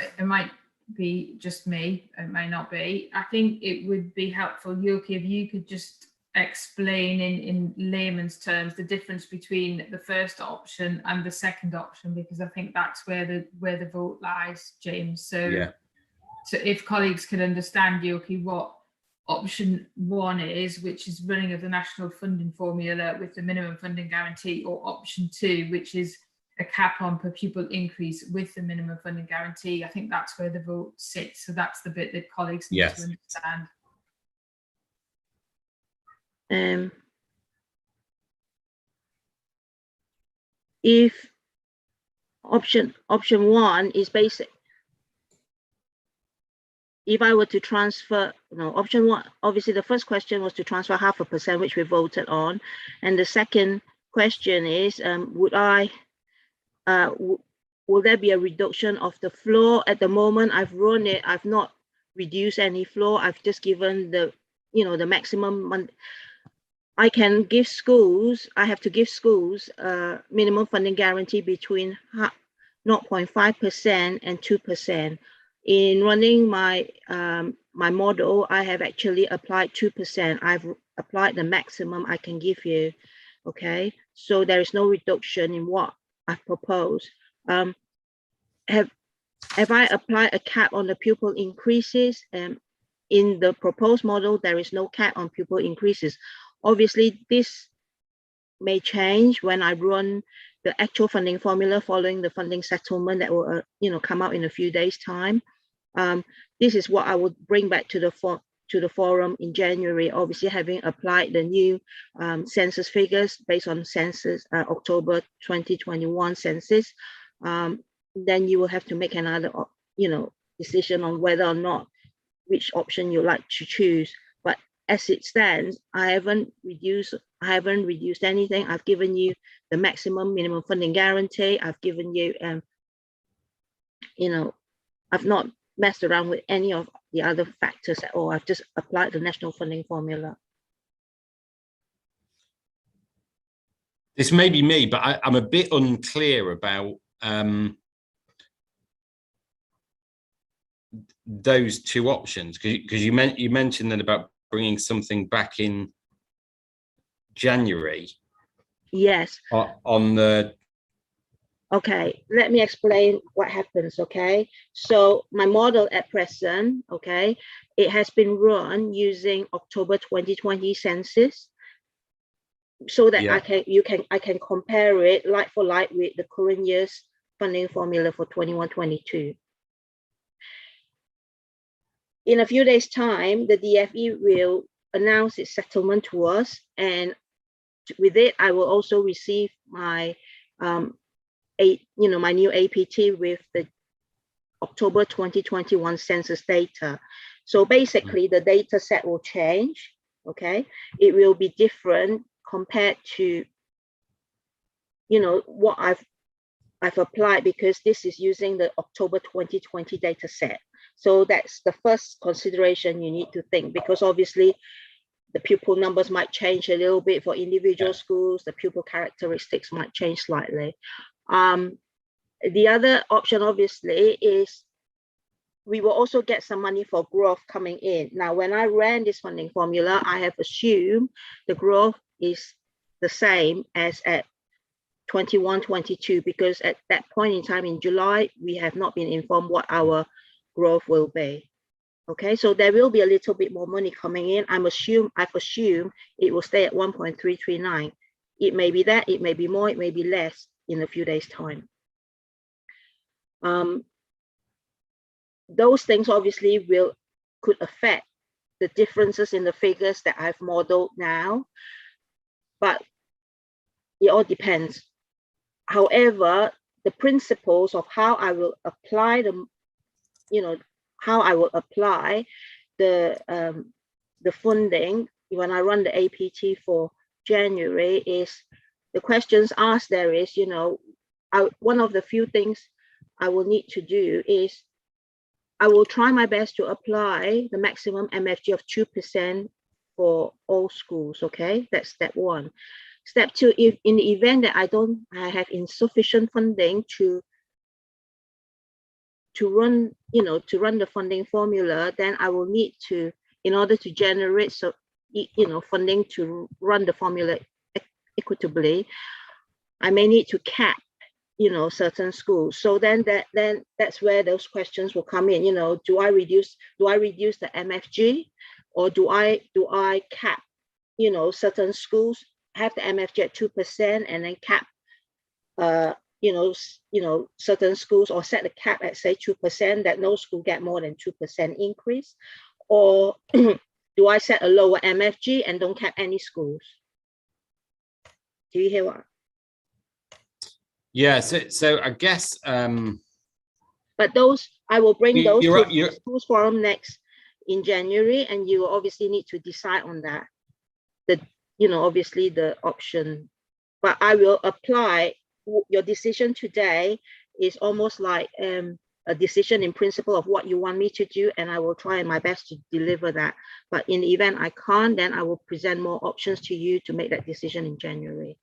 just me. It may not be. I think it would be helpful, Yoki, if you could just explain in layman's terms the difference between the first option and the second option, because I think that's where the vote lies, James. So yeah. So if colleagues could understand, Yoki, what option 1 is, which is running of the national funding formula with the minimum funding guarantee, or option 2, which is a cap on per pupil increase with the minimum funding guarantee, I think that's where the vote sits. So that's the bit that colleagues need to understand. If option 1 is basic, if I were to transfer, no, option 1, obviously the first question was to transfer 0.5%, which we voted on, and the second question is, would I will there be a reduction of the floor? At the moment, I've run it. I've not reduced any floor. I've just given the, the maximum. I can give schools, I have to give schools minimum funding guarantee between 0.5% and 2%. In running my my model, I have actually applied 2%. I've applied the maximum I can give you. Okay, so there is no reduction in what I've proposed. Have I applied a cap on the pupil increases? In the proposed model, there is no cap on pupil increases. Obviously, this may change when I run the actual funding formula following the funding settlement that will, come out in a few days' time. This is what I will bring back to the forum in January. Obviously, having applied the new census figures based on census October 2021 census, then you will have to make another, decision on whether or not which option you like to choose. But as it stands, I haven't reduced anything. I've given you the maximum minimum funding guarantee. I've given you, I've not messed around with any of the other factors at all. I've just applied the national funding formula. This may be me, but I'm a bit unclear about those two options, because you mentioned that about bringing something back in January. Yes. On the. Okay, let me explain what happens. Okay, so my model at present, okay, it has been run using October 2020 census, so that I can compare it like for like with the current year's funding formula for 21-22. In a few days' time, the DFE will announce its settlement to us, and with it, I will also receive my my new APT with the October 2021 census data. So basically, the data set will change. Okay, it will be different compared to what I've applied, because this is using the October 2020 data set. So that's the first consideration you need to think, because obviously the pupil numbers might change a little bit for individual schools. The pupil characteristics might change slightly. The other option, obviously, is we will also get some money for growth coming in. Now, when I ran this funding formula, I have assumed the growth is the same as at 21-22, because at that point in time in July, we have not been informed what our growth will be. Okay, so there will be a little bit more money coming in. I've assumed it will stay at 1.339. It may be that, it may be more, it may be less in a few days' time. Those things obviously could affect the differences in the figures that I've modeled now, but it all depends. However, the principles of how I will apply the funding when I run the APT for January is, the questions asked there is, one of the few things I will need to do is I will try my best to apply the maximum MFG of 2% for all schools. Okay, that's step one. Step two, if in the event that I have insufficient funding to run the funding formula, then I will need to, in order to generate funding to run the formula equitably, I may need to cap certain schools. So then that's where those questions will come in. Do I reduce the MFG, or do I cap certain schools, have the MFG at 2% and then cap certain schools, or set the cap at say 2%, that no school get more than 2% increase, or do I set a lower MFG and don't cap any schools? Do you hear what? Yeah, so I guess. But those, I will bring those to the schools forum next in January, and you obviously need to decide on that. Obviously the option, but I will apply. Your decision today is almost like a decision in principle of what you want me to do, and I will try my best to deliver that. But in the event I can't, then I will present more options to you to make that decision in January.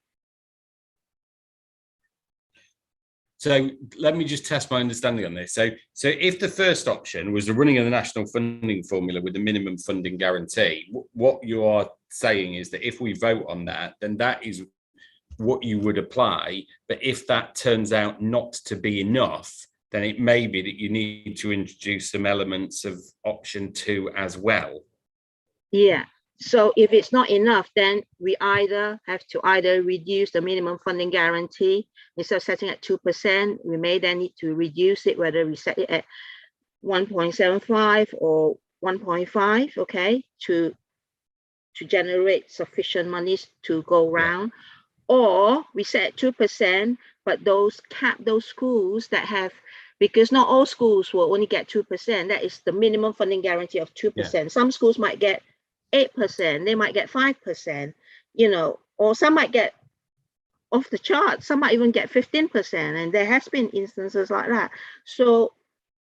So let me just test my understanding on this. So if the first option was the running of the national funding formula with the minimum funding guarantee, what you are saying is that if we vote on that, then that is what you would apply. But if that turns out not to be enough, then it may be that you need to introduce some elements of option 2 as well. Yeah. So if it's not enough, then we either have to reduce the minimum funding guarantee. Instead of setting at 2%, we may then need to reduce it, whether we set it at 1.75 or 1.5, okay, to generate sufficient monies to go round. Yeah. Or we set 2%, but cap those schools that have, because not all schools will only get 2%. That is the minimum funding guarantee of 2%. Yeah. Some schools might get 8%, they might get 5%, you know, or some might get off the chart, some might even get 15%, and there has been instances like that. So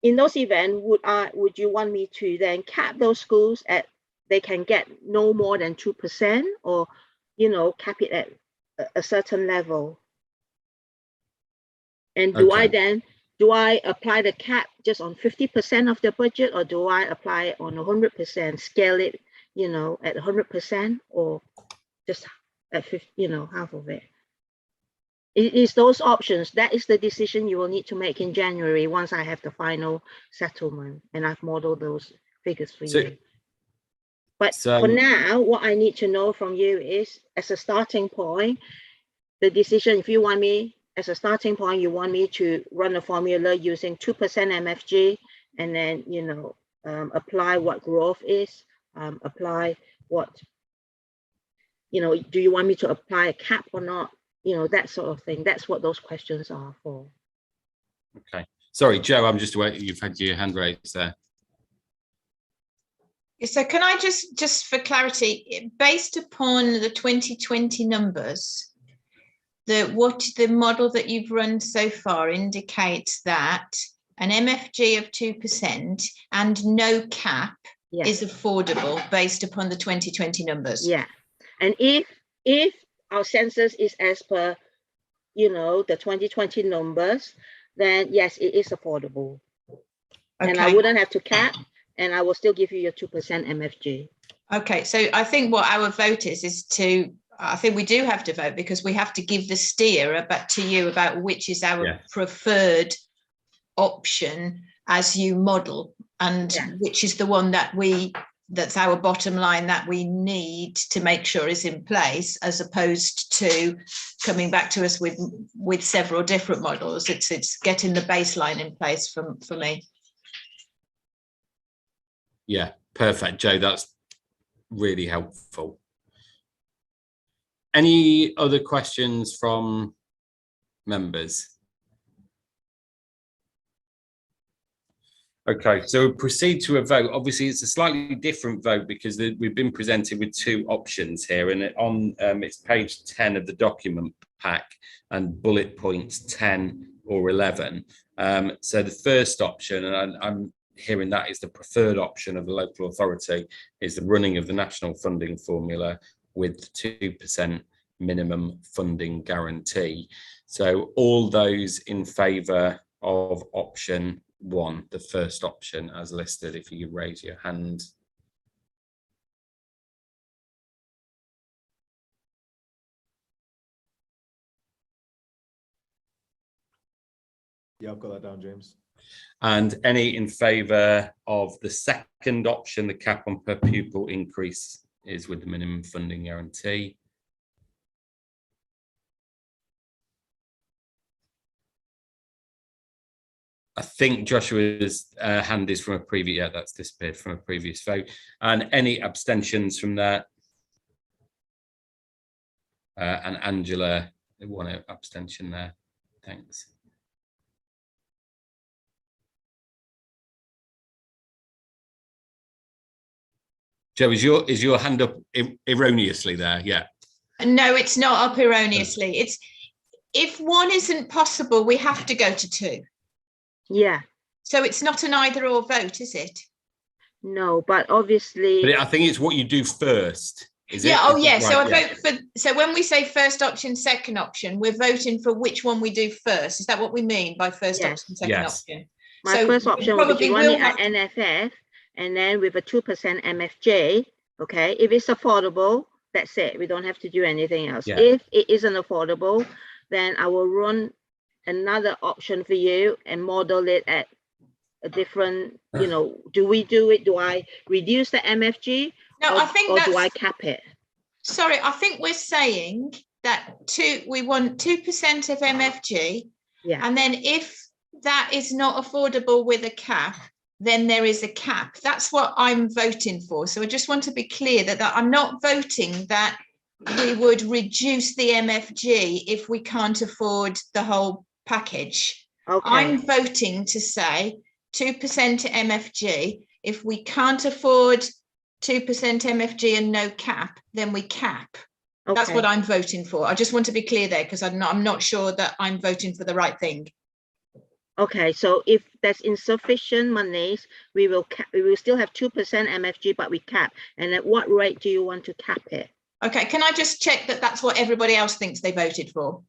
in those events, would you want me to then cap those schools at they can get no more than 2%, or, you know, cap it at a certain level? And do I apply the cap just on 50% of the budget, or do I apply it on 100%, scale it, you know, at 100%, or just at 50, you know, half of it? It is those options. That is the decision you will need to make in January once I have the final settlement and I've modeled those figures for you. But for now, what I need to know from you is, as a starting point, the decision, if you want me, as a starting point, you want me to run a formula using 2% MFG, and then, you know, apply what growth is, apply what, you know, do you want me to apply a cap or not? You know, that sort of thing. That's what those questions are for. Okay. Sorry, Joe, I'm just aware you've had your hand raised there. So can I just for clarity, based upon the 2020 numbers, the model that you've run so far indicates that an MFG of 2% and no cap is affordable based upon the 2020 numbers. Yeah. And if our census is as per, you know, the 2020 numbers, then yes, it is affordable. Okay. And I wouldn't have to cap, and I will still give you your 2% MFG. Okay, so I think what our vote is to, I think we do have to vote, because we have to give the steer back to you about which is our preferred option as you model, and which is the one that that's our bottom line that we need to make sure is in place, as opposed to coming back to us with several different models. It's getting the baseline in place for me. Yeah, perfect, Joe. That's really helpful. Any other questions from members? Okay, so we'll proceed to a vote. Obviously, it's a slightly different vote because we've been presented with two options here, and on it's page 10 of the document pack and bullet points 10 or 11. So the first option, and I'm hearing that is the preferred option of the local authority, is the running of the national funding formula with 2% minimum funding guarantee. So all those in favour of option 1, the first option as listed, if you raise your hand. Yeah, I've got that down, James. And any in favour of the second option, the cap on per pupil increase is with the minimum funding guarantee. I think Joshua's hand is from a previous, that's disappeared from a previous vote. And any abstentions from that? And Angela, one abstention there. Thanks. Joe, is your hand up erroneously there? Yeah. No, it's not up erroneously. It's if 1 isn't possible, we have to go to 2. Yeah, So it's not an either or vote, is it? no, but obviously, But I think it's what you do first. Is Yeah, it? oh Is yeah, it so I right? vote for, so when we say first option, second option, we're voting for which one we do first. Is that what we mean by first Yes. option, second Yes. option? my So first we option would be probably to run will it at have to- NFF and then with a 2% MFJ. Okay, if it's affordable, that's it. We don't have to do anything else. Yeah. If it isn't affordable, then I will run another option for you and model it at a different, you know, do we do it? Do I reduce the MFG No, I think or do I that's, cap it? sorry, I think we're saying that we want 2% of MFG. Yeah. And then if that is not affordable with a cap, then there is a cap. That's what I'm voting for. So I just want to be clear that I'm not voting that we would reduce the MFG if we can't afford the whole package. Okay. I'm voting to say 2% MFG. If we can't afford 2% MFG and no cap, then we cap. Okay. That's what I'm voting for. I just want to be clear there because I'm not sure that I'm voting for the right thing. Okay, so if there's insufficient monies, we will still have 2% MFG, but we cap. And at what rate do you want to cap it? Okay, can I just check that that's what everybody else thinks they voted for?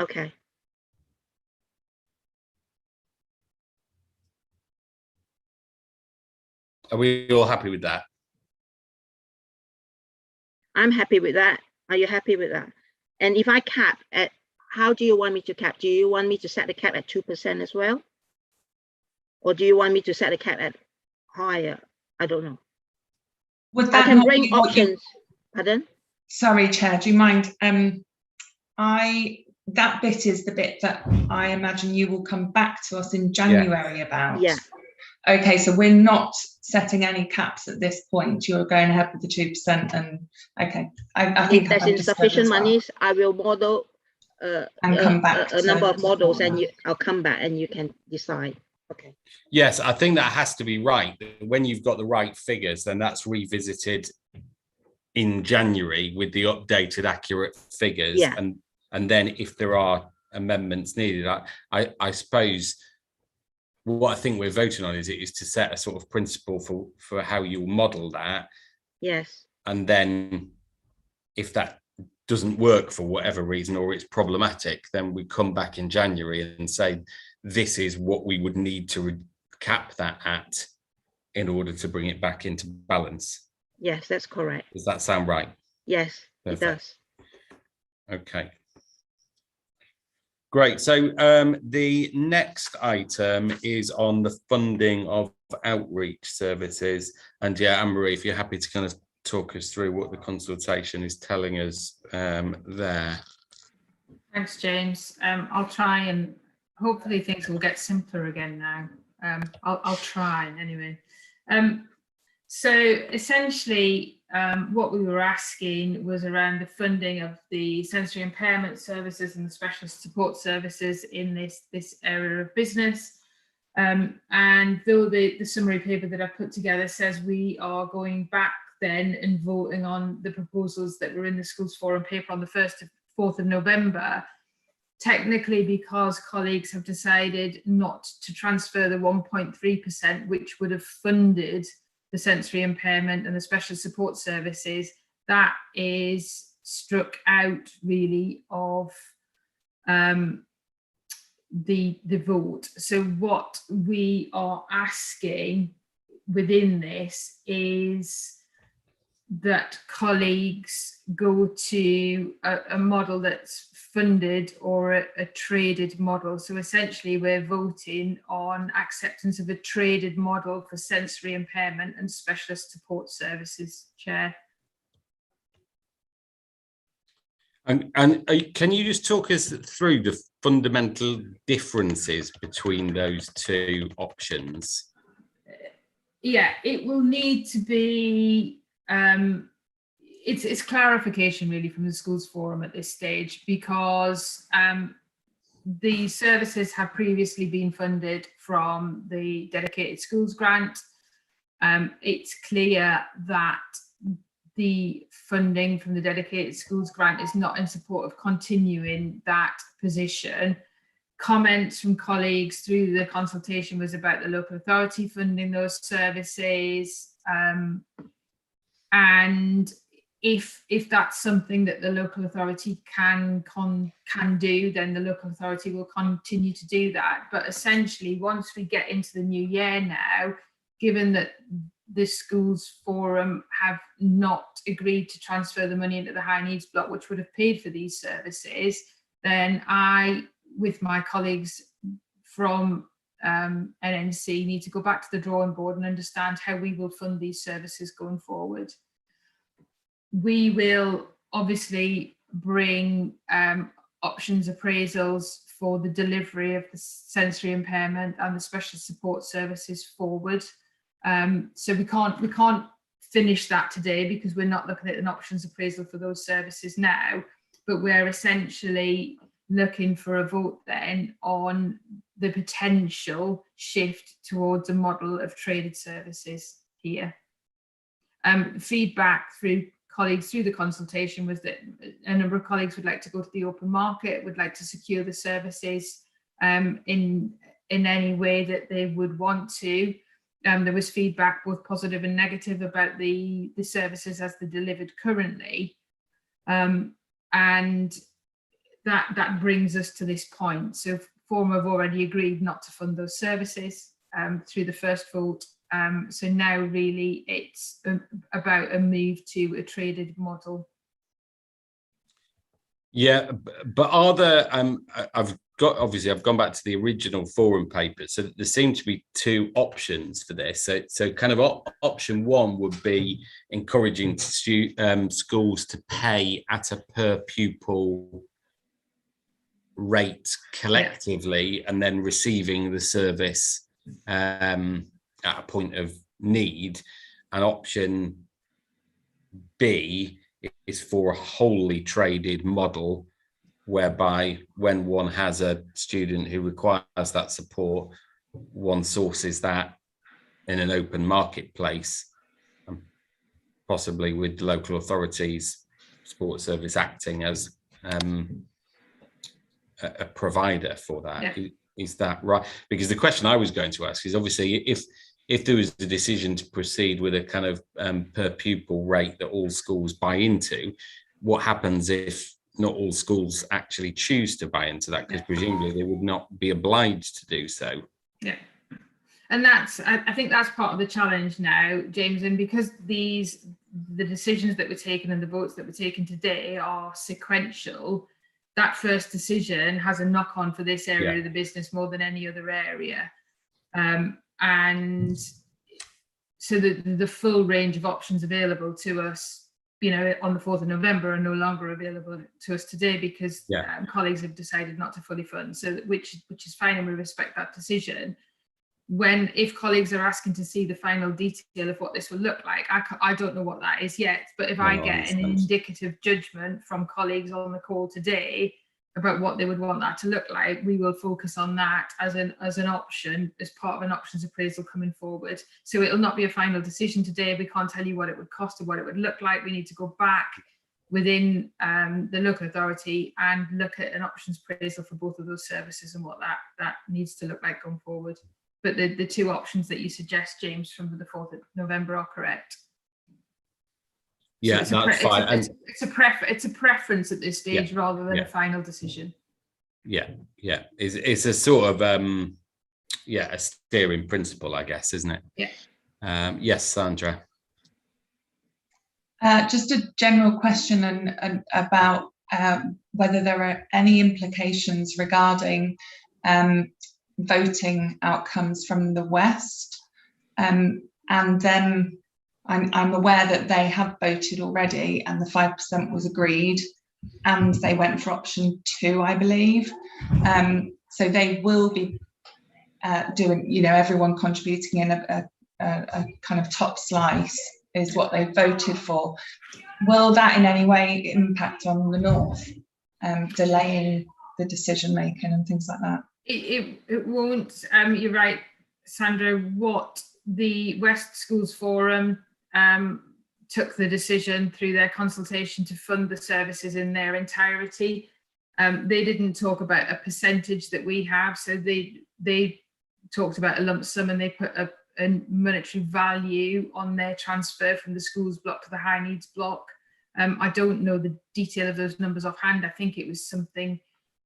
Okay. Are we all happy with that? I'm happy with that. Are you happy with that? And if I cap at, how do you want me to cap? Do you want me to set the cap at 2% as well? Or do you want me to set the cap at higher? I don't know. Would I that can not bring be what you- options. Pardon? Sorry, Chair, do you mind? That bit is the bit that I imagine you will come back to us in January about. Yeah. Okay, so we're not setting any caps at this point. You're going ahead with the 2% and okay. I think If there's I've understood insufficient as well. monies, I will model And come back a number to- of models and I'll come back and you can decide. Okay. Yes, I think that has to be right. When you've got the right figures, then that's revisited in January with the updated accurate figures. Yeah. And then if there are amendments needed, I suppose what I think we're voting on is to set a sort of principle for how you'll model that. Yes. And then if that doesn't work for whatever reason or it's problematic, then we come back in January and say, this is what we would need to cap that at in order to bring it back into balance. Yes, that's correct. Does that sound right? Yes, Perfect. it does. Okay. Great. So the next item is on the funding of outreach services. And yeah, Anne-Marie, if you're happy to kind of talk us through what the consultation is telling us there. Thanks, James. I'll try and hopefully things will get simpler again now. I'll try anyway. So essentially, what we were asking was around the funding of the sensory impairment services and the specialist support services in this area of business. And though the summary paper that I put together says we are going back then and voting on the proposals that were in the Schools Forum paper on the 4th of November, technically, because colleagues have decided not to transfer the 1.3%, which would have funded the sensory impairment and the special support services, that is struck out really of the vote. So what we are asking within this is that colleagues go to a model that's funded or a traded model. So essentially we're voting on acceptance of a traded model for sensory impairment and specialist support services, Chair. And can you just talk us through the fundamental differences between those two options? Yeah, it will need to be it's clarification really from the Schools Forum at this stage, because the services have previously been funded from the Dedicated Schools grant. It's clear that the funding from the dedicated schools grant is not in support of continuing that position. Comments from colleagues through the consultation was about the local authority funding those services, and if that's something that the local authority can do, then the local authority will continue to do that. But essentially, once we get into the new year now, given that the schools forum have not agreed to transfer the money into the high needs block, which would have paid for these services, then I, with my colleagues from NNC, need to go back to the drawing board and understand how we will fund these services going forward. We will obviously bring options appraisals for the delivery of the sensory impairment and the special support services forward. So we can't finish that today because we're not looking at an options appraisal for those services now, but we're essentially looking for a vote then on the potential shift towards a model of traded services here. Feedback through colleagues through the consultation was that a number of colleagues would like to go to the open market, would like to secure the services in any way that they would want to. There was feedback, both positive and negative, about the services as they're delivered currently. And that brings us to this point. So Forum have already agreed not to fund those services through the first vote. So now really it's about a move to a traded model. Yeah, but are there, I've gone back to the original forum paper, so there seem to be two options for this. So kind of option one would be encouraging schools to pay at a per pupil rate collectively, and then receiving the service at a point of need. And option B is for a wholly traded model, whereby when one has a student who requires that support, one sources that in an open marketplace, possibly with local authorities, support service acting as a provider for that. Yeah. Is that right? Because the question I was going to ask is, obviously, if there was a decision to proceed with a kind of per pupil rate that all schools buy into, what happens if not all schools actually choose to buy into that? Because presumably they would not be obliged to do so. Yeah. And I think that's part of the challenge now, James, and because the decisions that were taken and the votes that were taken today are sequential, that first decision has a knock-on for this area of the business more than any other area. And so the full range of options available to us, on the 4th of November are no longer available to us today because colleagues have decided not to fully fund, so which is fine, and we respect that decision. If colleagues are asking to see the final detail of what this will look like, I don't know what that is yet, but if I get an indicative judgment from colleagues on the call today about what they would want that to look like, we will focus on that as an option, as part of an options appraisal coming forward. So it'll not be a final decision today. We can't tell you what it would cost or what it would look like. We need to go back within the local authority and look at an options appraisal for both of those services and what that needs to look like going forward. But the two options that you suggest, James, from the 4th of November are correct. Yeah, so that's fine. It's a preference at this stage rather than a final decision. Yeah. It's a sort of a steering principle, I guess, isn't it? Yeah. Yes, Sandra. Just a general question and about whether there are any implications regarding voting outcomes from the West, and then I'm aware that they have voted already and the 5% was agreed and they went for option 2, I believe. So they will be doing, everyone contributing in a kind of top slice is what they voted for. Will that in any way impact on the North, delaying the decision making and things like that? It won't. You're right, Sandra. What the West Schools Forum took the decision through their consultation to fund the services in their entirety. They didn't talk about a percentage that we have, so they talked about a lump sum, and they put a monetary value on their transfer from the schools block to the high needs block. I don't know the detail of those numbers offhand. I think it was something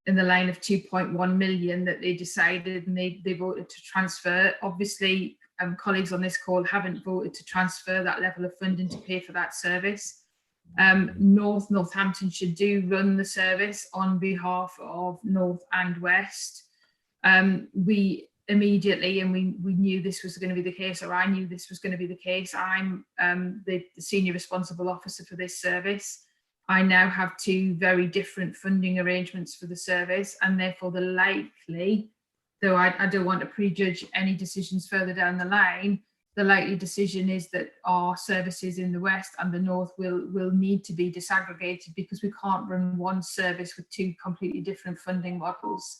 in the line of 2.1 million that they decided, and they voted to transfer. Obviously, colleagues on this call haven't voted to transfer that level of funding to pay for that service. Northamptonshire do run the service on behalf of North and West. We immediately, and we knew this was going to be the case, or I knew this was going to be the case. I'm the senior responsible officer for this service. I now have two very different funding arrangements for the service, and therefore the likely, though I don't want to prejudge any decisions further down the line, the likely decision is that our services in the West and the North will need to be disaggregated, because we can't run one service with two completely different funding models.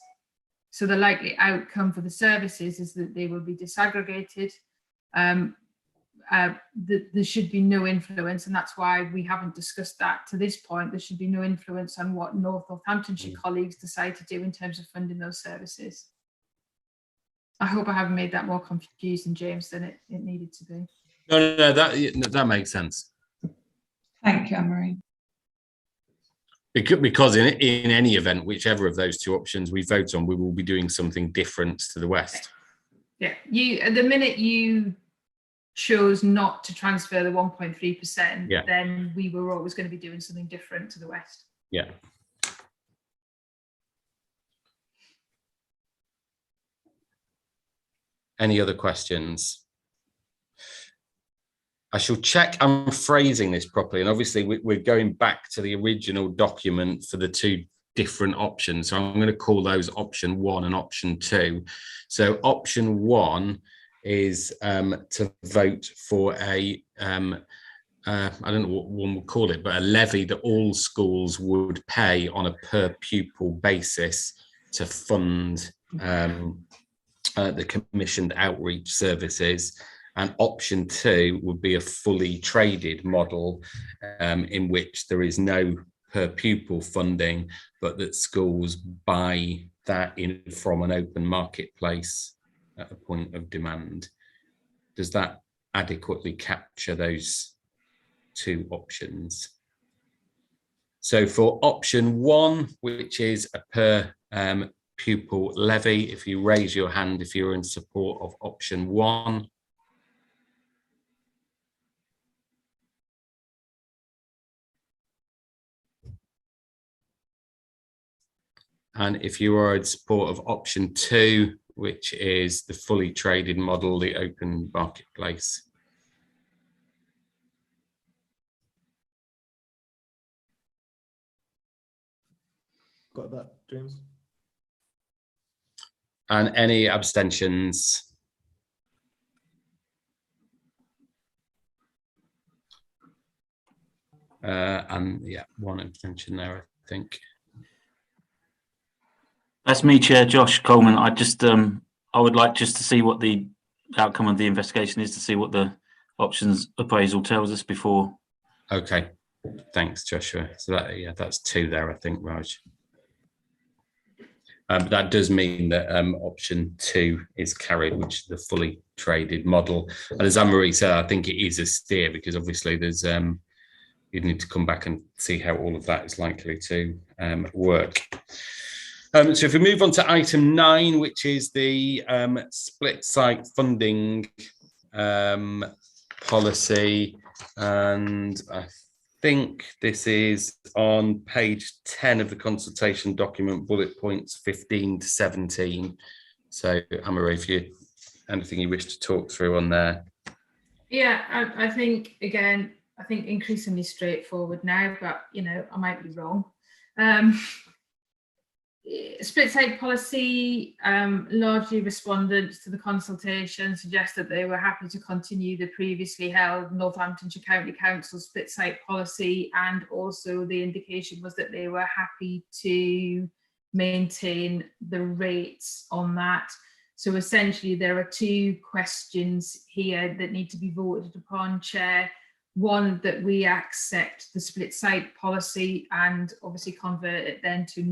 So the likely outcome for the services is that they will be disaggregated. There should be no influence, and that's why we haven't discussed that to this point. There should be no influence on what Northamptonshire colleagues decide to do in terms of funding those services. I hope I haven't made that more confusing, James, than it needed to be. No, that makes sense. Thank you, Anne-Marie. Because in any event, whichever of those two options we vote on, we will be doing something different to the West. Yeah, the minute you chose not to transfer the 1.3%, then we were always going to be doing something different to the West. Yeah. Any other questions? I shall check I'm phrasing this properly, and obviously we're going back to the original document for the two different options. So I'm going to call those option 1 and option 2. So option 1 is to vote for a I don't know what one would call it, but a levy that all schools would pay on a per pupil basis to fund the commissioned outreach services. And option 2 would be a fully traded model in which there is no per pupil funding, but that schools buy that in from an open marketplace at a point of demand. Does that adequately capture those two options? So for option 1, which is a per pupil levy, if you raise your hand if you're in support of option 1. And if you are in support of option 2, which is the fully traded model, the open marketplace. Got that, James? And any abstentions? And yeah, 1 abstention there, I think. That's me, Chair Josh Coleman. I would like just to see what the outcome of the investigation is, to see what the options appraisal tells us before. Okay, thanks, Joshua. So that, that's 2 there, I think, Raj. But that does mean that option 2 is carried, which is the fully traded model. And as Anne-Marie said, I think it is a steer, because obviously there's you need to come back and see how all of that is likely to work. So if we move on to item 9, which is the split site funding policy, and I think this is on page 10 of the consultation document, bullet points 15 to 17. So Anne-Marie, if you anything you wish to talk through on there. Yeah, I think, again, I think increasingly straightforward now, but I might be wrong. Split site policy, largely respondents to the consultation suggested they were happy to continue the previously held Northamptonshire County Council split site policy, and also the indication was that they were happy to maintain the rates on that. So essentially there are 2 questions here that need to be voted upon, Chair. one, that we accept the split site policy and obviously convert it then to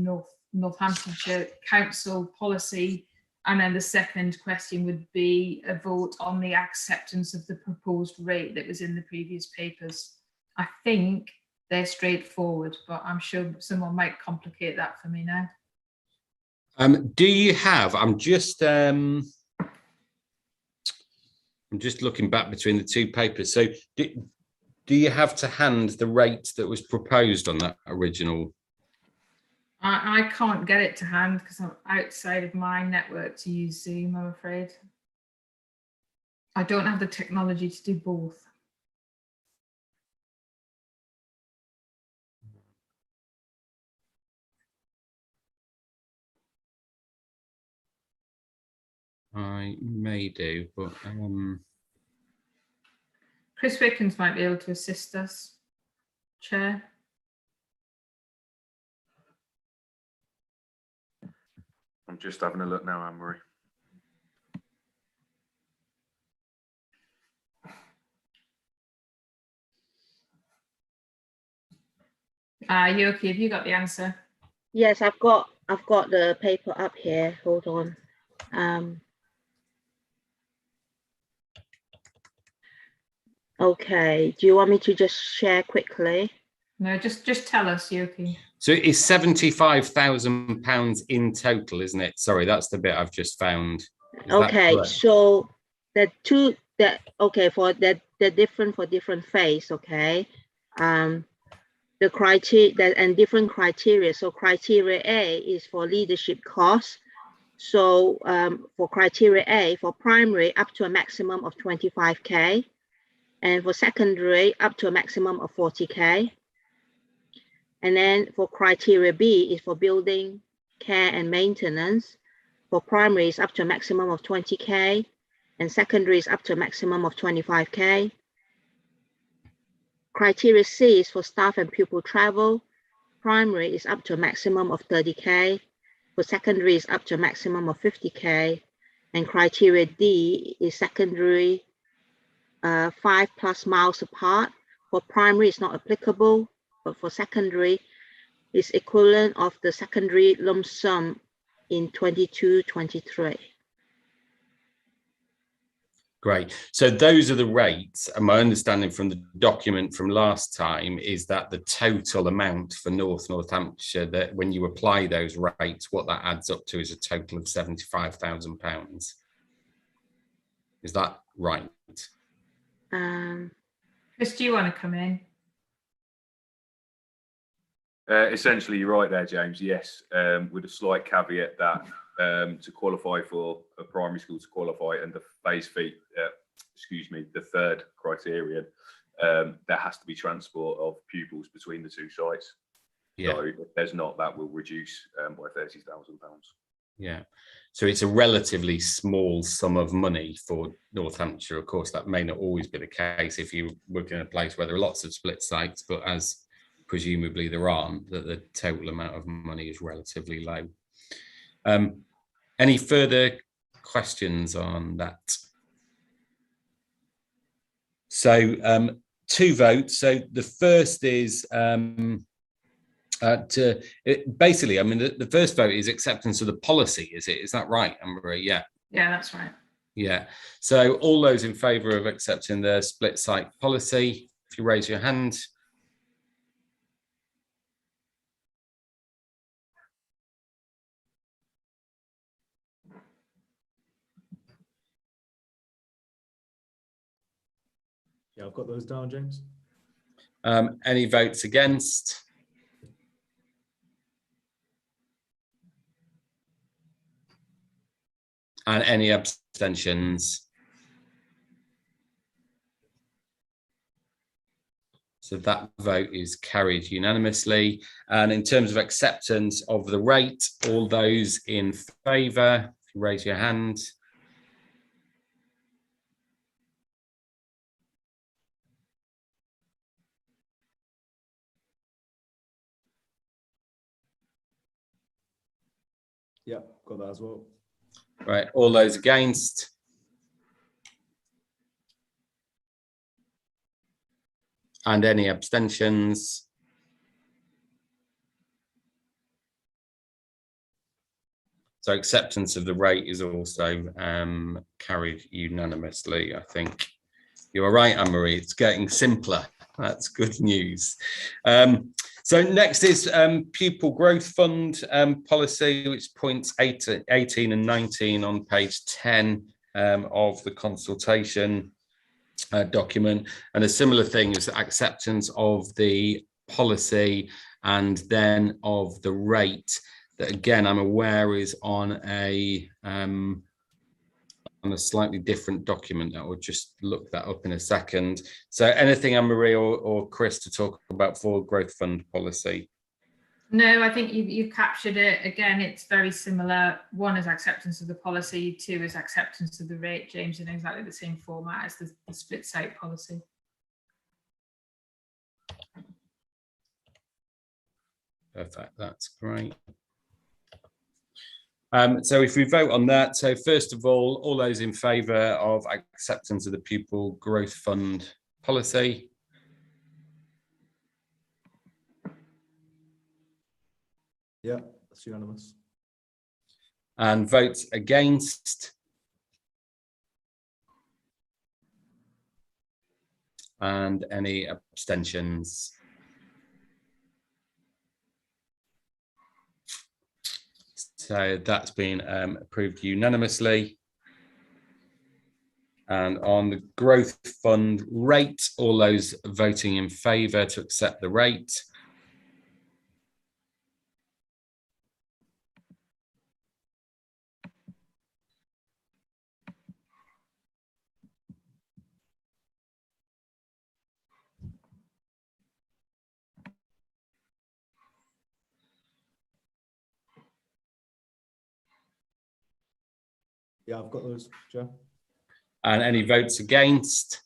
Northamptonshire Council policy. And then the second question would be a vote on the acceptance of the proposed rate that was in the previous papers. I think they're straightforward, but I'm sure someone might complicate that for me now. Do you have, I'm just looking back between the two papers. So do you have to hand the rate that was proposed on that original? I can't get it to hand because I'm outside of my network to use Zoom, I'm afraid. I don't have the technology to do both. I may do, but Chris Wickens might be able to assist us, Chair. I'm just having a look now, Anne-Marie. Yoki, have you got the answer? Yes, I've got the paper up here. Hold on. Okay, do you want me to just share quickly? No, just tell us, Yoki. so it's £75,000 in total, isn't it? Sorry, that's the bit I've just found. Is that Okay, correct? so the two that okay for that they're different for different phase. Okay, the criteria and different criteria. So criteria A is for leadership costs. So for criteria A, for primary up to a maximum of 25k, and for secondary up to a maximum of 40k. And then for criteria B is for building, care and maintenance. For primary is up to a maximum of 20k, and secondary is up to a maximum of 25k. Criteria C is for staff and pupil travel. Primary is up to a maximum of 30k. For secondary is up to a maximum of 50k. And criteria D is secondary 5+ miles apart. For primary it's not applicable, but for secondary is equivalent of the secondary lump sum in 22-23. Great. So those are the rates. And my understanding from the document from last time is that the total amount for Northamptonshire, that when you apply those rates, what that adds up to is a total of £75,000. Is that right? Chris, do you want to come in? Essentially, you're right there, James. Yes, with a slight caveat that to qualify for a primary school to qualify under phase fee, the third criterion, there has to be transport of pupils between the two sites. Yeah. So if there's not, that will reduce by £30,000. Yeah. So it's a relatively small sum of money for Northamptonshire. Of course, that may not always be the case if you work in a place where there are lots of split sites, but as presumably there aren't, that the total amount of money is relatively low. Any further questions on that? So 2 votes. So the first is basically, I mean, the first vote is acceptance of the policy. Is that right, Anne-Marie? Yeah. Yeah, that's right. Yeah. So all those in favour of accepting the split site policy, if you raise your hand. Yeah, I've got those down, James. Any votes against? And any abstentions? So that vote is carried unanimously. And in terms of acceptance of the rate, all those in favour, if you raise your hand. Yeah, got that as well. Right, all those against? And any abstentions? So acceptance of the rate is also carried unanimously, I think. You are right, Anne-Marie, it's getting simpler. That's good news. So next is pupil growth fund policy, which points 18 and 19 on page 10 of the consultation document. And a similar thing is acceptance of the policy and then of the rate that, again, I'm aware is on a slightly different document. I will just look that up in a second. So anything, Anne-Marie or Chris, to talk about for growth fund policy? No, I think you've captured it. Again, it's very similar. One is acceptance of the policy, two is acceptance of the rate, James, in exactly the same format as the split site policy. Perfect, that's great. So if we vote on that, so first of all those in favour of acceptance of the pupil growth fund policy? Yeah, that's unanimous. And votes against? And any abstentions? So that's been approved unanimously. And on the growth fund rate, all those voting in favour to accept the rate? Yeah, I've got those, Chair. And any votes against?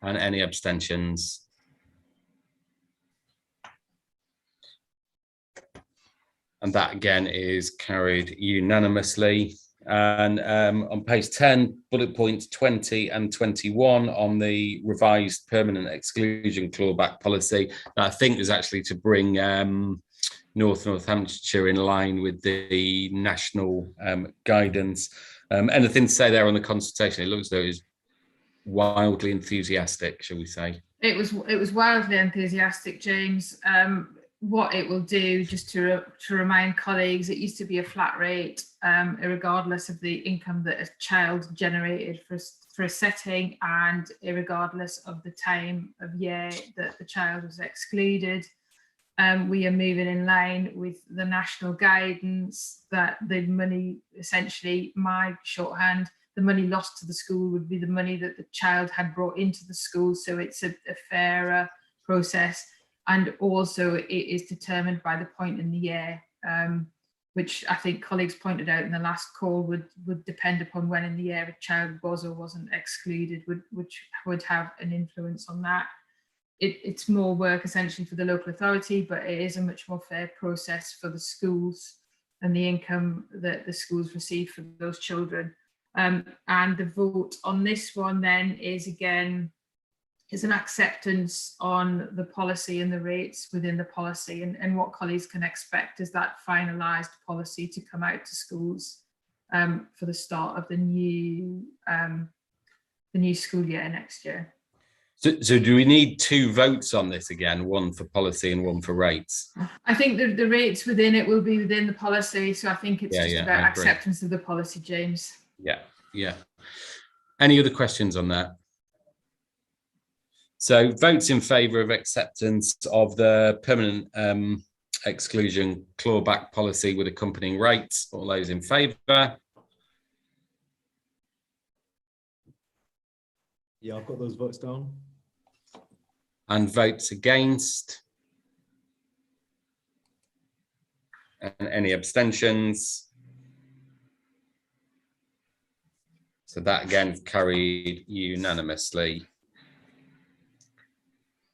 And any abstentions? And that again is carried unanimously. And on page 10, bullet points 20 and 21 on the revised permanent exclusion clawback policy, that I think is actually to bring Northamptonshire in line with the national guidance. Anything to say there on the consultation? It looks as though it was wildly enthusiastic, shall we say? It was wildly enthusiastic, James. What it will do, just to remind colleagues, it used to be a flat rate, regardless of the income that a child generated for a setting, and regardless of the time of year that the child was excluded. We are moving in line with the national guidance that the money, essentially, my shorthand, the money lost to the school would be the money that the child had brought into the school. So it's a fairer process. And also it is determined by the point in the year, which I think colleagues pointed out in the last call would depend upon when in the year a child was or wasn't excluded, which would have an influence on that. It's more work essentially for the local authority, but it is a much more fair process for the schools and the income that the schools receive for those children. And the vote on this one then is again, is an acceptance on the policy and the rates within the policy, and what colleagues can expect is that finalised policy to come out to schools for the start of the new school year next year. So do we need two votes on this again, one for policy and one for rates? I think the rates within it will be within the policy, so I think it's just about acceptance of the policy, James. Yeah. Any other questions on that? So votes in favour of acceptance of the permanent exclusion clawback policy with accompanying rates. All those in favour? Yeah, I've got those votes down. And votes against? And any abstentions? So that again carried unanimously.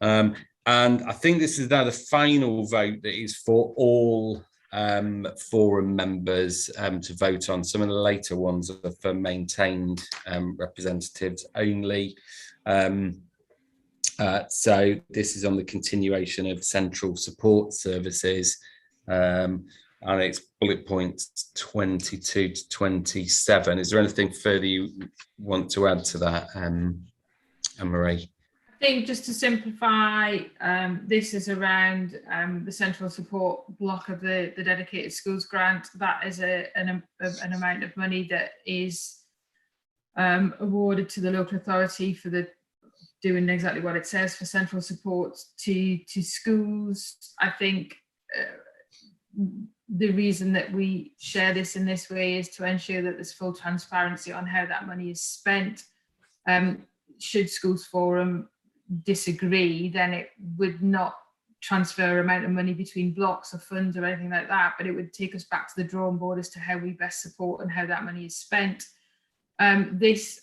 And I think this is now the final vote that is for all forum members to vote on. Some of the later ones are for maintained representatives only. So this is on the continuation of central support services, and it's bullet points 22 to 27. Is there anything further you want to add to that, Anne-Marie? I think just to simplify, this is around the central support block of the dedicated schools grant. That is an amount of money that is awarded to the local authority for the doing exactly what it says, for central support to schools. I think the reason that we share this in this way is to ensure that there's full transparency on how that money is spent. Should Schools Forum disagree, then it would not transfer amount of money between blocks of funds or anything like that, but it would take us back to the drawing board as to how we best support and how that money is spent. This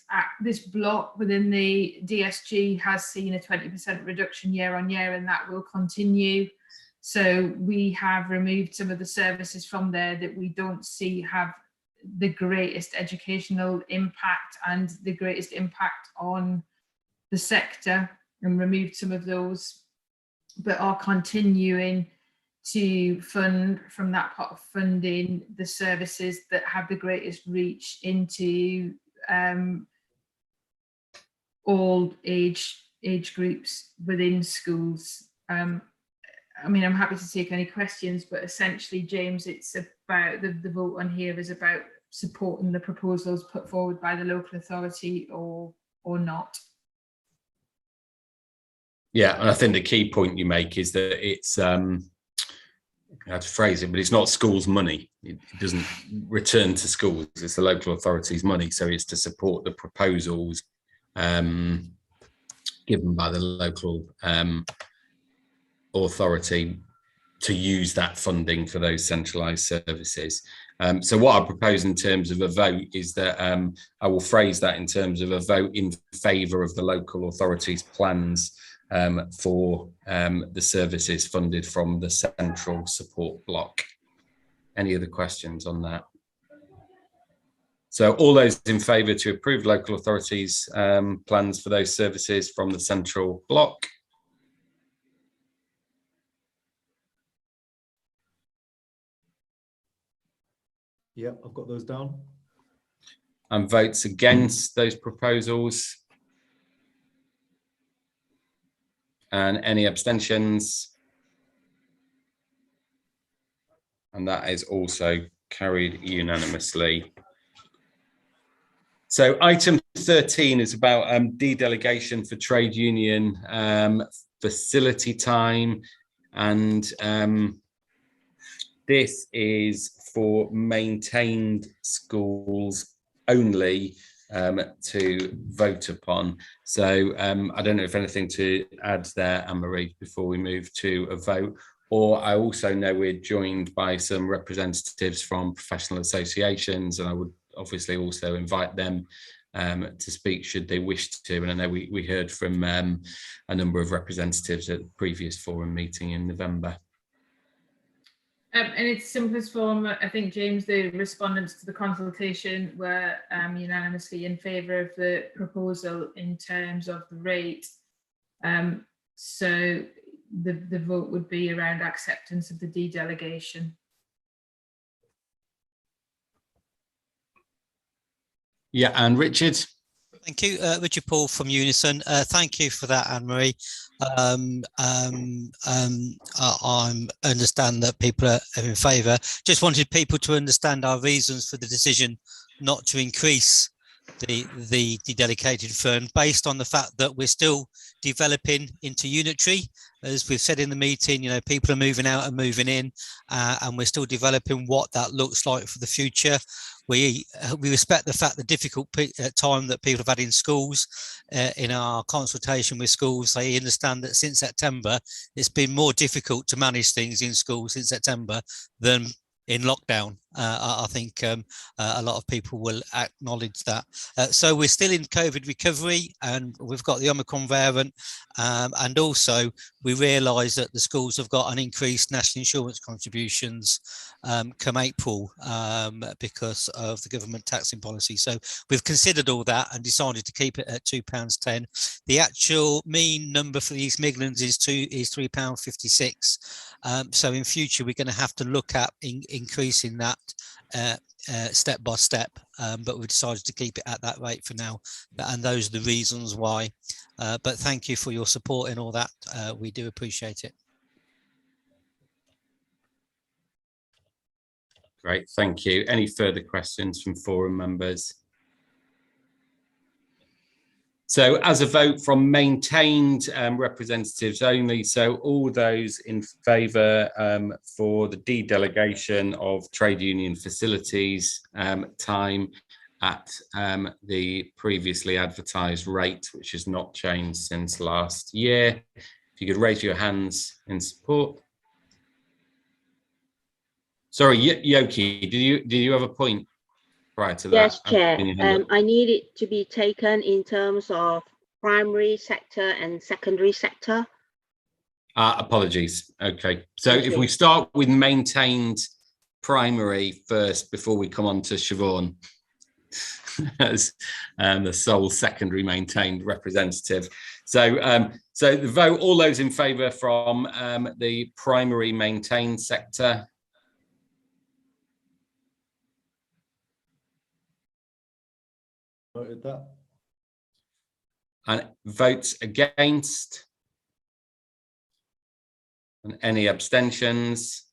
block within the DSG has seen a 20% reduction year on year, and that will continue. So we have removed some of the services from there that we don't see have the greatest educational impact and the greatest impact on the sector, and removed some of those, but are continuing to fund from that pot of funding the services that have the greatest reach into all age groups within schools. I mean, I'm happy to take any questions, but essentially, James, it's about the vote on here is about supporting the proposals put forward by the local authority or not. Yeah, and I think the key point you make is that it's how to phrase it, but it's not schools' money. It doesn't return to schools. It's the local authority's money. So it's to support the proposals given by the local authority to use that funding for those centralised services. So what I propose in terms of a vote is that I will phrase that in terms of a vote in favour of the local authority's plans for the services funded from the central support block. Any other questions on that? So all those in favour to approve local authorities' plans for those services from the central block? Yeah, I've got those down. And votes against those proposals? And any abstentions? And that is also carried unanimously. So item 13 is about de-delegation for trade union facility time. And this is for maintained schools only to vote upon. So I don't know if anything to add there, Anne-Marie, before we move to a vote. Or I also know we're joined by some representatives from professional associations, and I would obviously also invite them to speak should they wish to. And I know we heard from a number of representatives at the previous forum meeting in November. In its simplest form, I think, James, the respondents to the consultation were unanimously in favour of the proposal in terms of the rate. So the vote would be around acceptance of the de-delegation. Yeah, and Richard. Thank you, Richard Paul from Unison. Thank you for that, Anne-Marie. I understand that people are in favour. Just wanted people to understand our reasons for the decision not to increase the dedicated fund, based on the fact that we're still developing into unitary. As we've said in the meeting, you know, people are moving out and moving in, and we're still developing what that looks like for the future. We respect the fact the difficult time that people have had in schools. In our consultation with schools, they understand that since September, it's been more difficult to manage things in schools since September than in lockdown. I think a lot of people will acknowledge that. So we're still in COVID recovery, and we've got the Omicron variant, and also we realise that the schools have got an increased national insurance contributions come April because of the government taxing policy. So we've considered all that and decided to keep it at £2.10. The actual mean number for the East Midlands is £3.56. So in future we're going to have to look at increasing that step by step, but we decided to keep it at that rate for now, and those are the reasons why. But thank you for your support in all that. We do appreciate it. Great, thank you. Any further questions from forum members? So as a vote from maintained representatives only, so all those in favour for the dedelegation of trade union facilities time at the previously advertised rate, which has not changed since last year. If you could raise your hands in support. Sorry, Yoki, did you have a point prior to that? Yes, Chair. I need it to be taken in terms of primary sector and secondary sector. Apologies. Okay. So if we start with maintained primary first before we come on to Siobhan as the sole secondary maintained representative. So so the vote, all those in favour from the primary maintained sector. Voted that. And votes against? And any abstentions?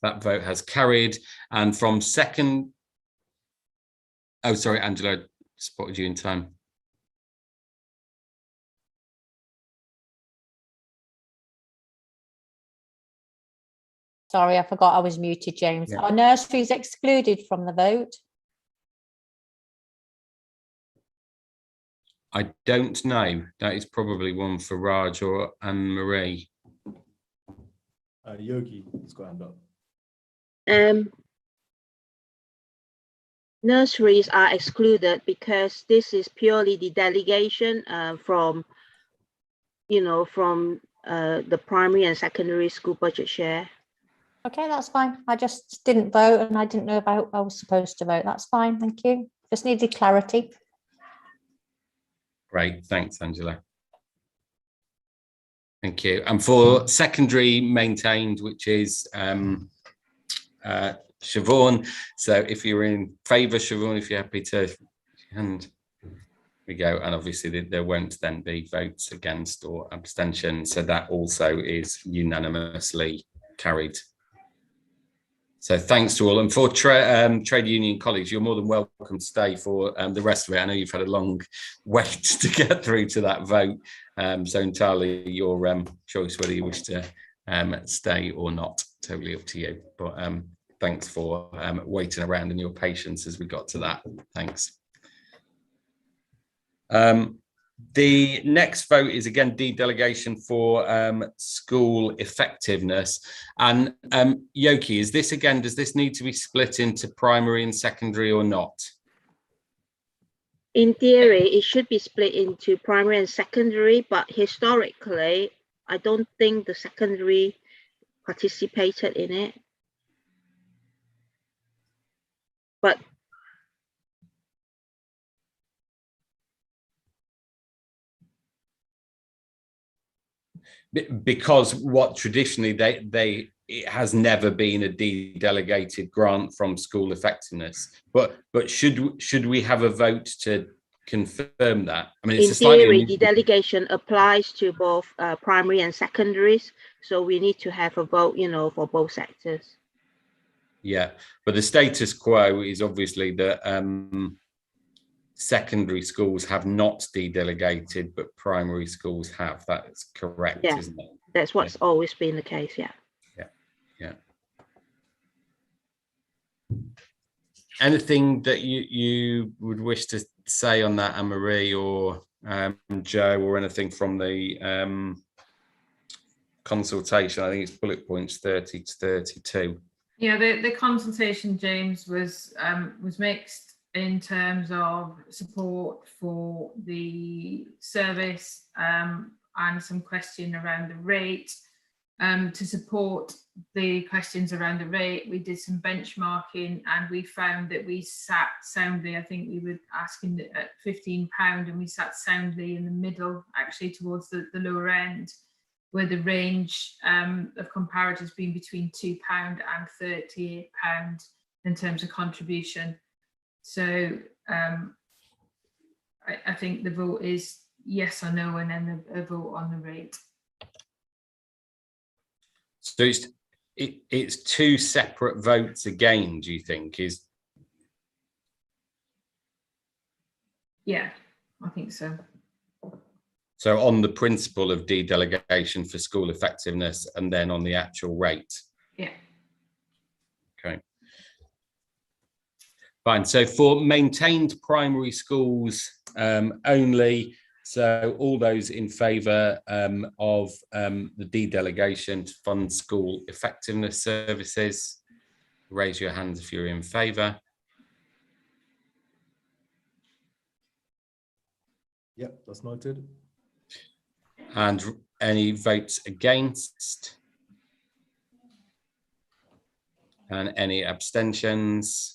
That vote has carried. And from second, oh, sorry, Angela, I spotted you in time. Sorry, I forgot I was muted, James. Yeah. Are nurseries excluded from the vote? I don't know. That is probably one for Raj or Anne-Marie. Yogi has got hand up. Nurseries are excluded because this is purely the delegation from, from the primary and secondary school budget share. Okay, that's fine. I just didn't vote and I didn't know about I was supposed to vote. That's fine, thank you. Just needed clarity. Great, thanks, Angela. Thank you. And for secondary maintained, which is Siobhan. So if you're in favour, Siobhan, if you're happy to, and we go. And obviously there won't then be votes against or abstention. So that also is unanimously carried. So thanks to all, and for trade union colleagues, you're more than welcome to stay for the rest of it. I know you've had a long wait to get through to that vote, so entirely your choice whether you wish to stay or not. Totally up to you. But thanks for waiting around and your patience as we got to that. Thanks. The next vote is again dedelegation for school effectiveness. And Yoki, is this again, does this need to be split into primary and secondary or not? In theory, it should be split into primary and secondary, but historically, I don't think the secondary participated in it. But because what traditionally it has never been a de-delegated grant from school effectiveness, but should we have a vote to confirm that? I mean, it's in theory, the delegation applies to both primary and secondaries, so we need to have a vote, for both sectors. Yeah, but the status quo is obviously that secondary schools have not de-delegated, but primary schools have. That's correct, yeah, isn't it? That's what's always been the case, yeah. Yeah. Anything that you would wish to say on that, Anne-Marie or Joe, or anything from the consultation, I think it's bullet points 30 to 32. Yeah, the consultation, James, was mixed in terms of support for the service and some question around the rate. To support the questions around the rate, we did some benchmarking and we found that we sat soundly. I think we were asking at £15 and we sat soundly in the middle, actually towards the lower end, where the range of comparators being between £2 and £38 in terms of contribution. So I think the vote is yes or no, and then a vote on the rate. So it's two separate votes again, do you think? Yeah, I think so. So on the principle of de-delegation for school effectiveness and then on the actual rate? Yeah. Okay. Fine. So for maintained primary schools only, so all those in favour of the de-delegation to fund school effectiveness services, raise your hands if you're in favour. Yep, that's noted. And any votes against? And any abstentions?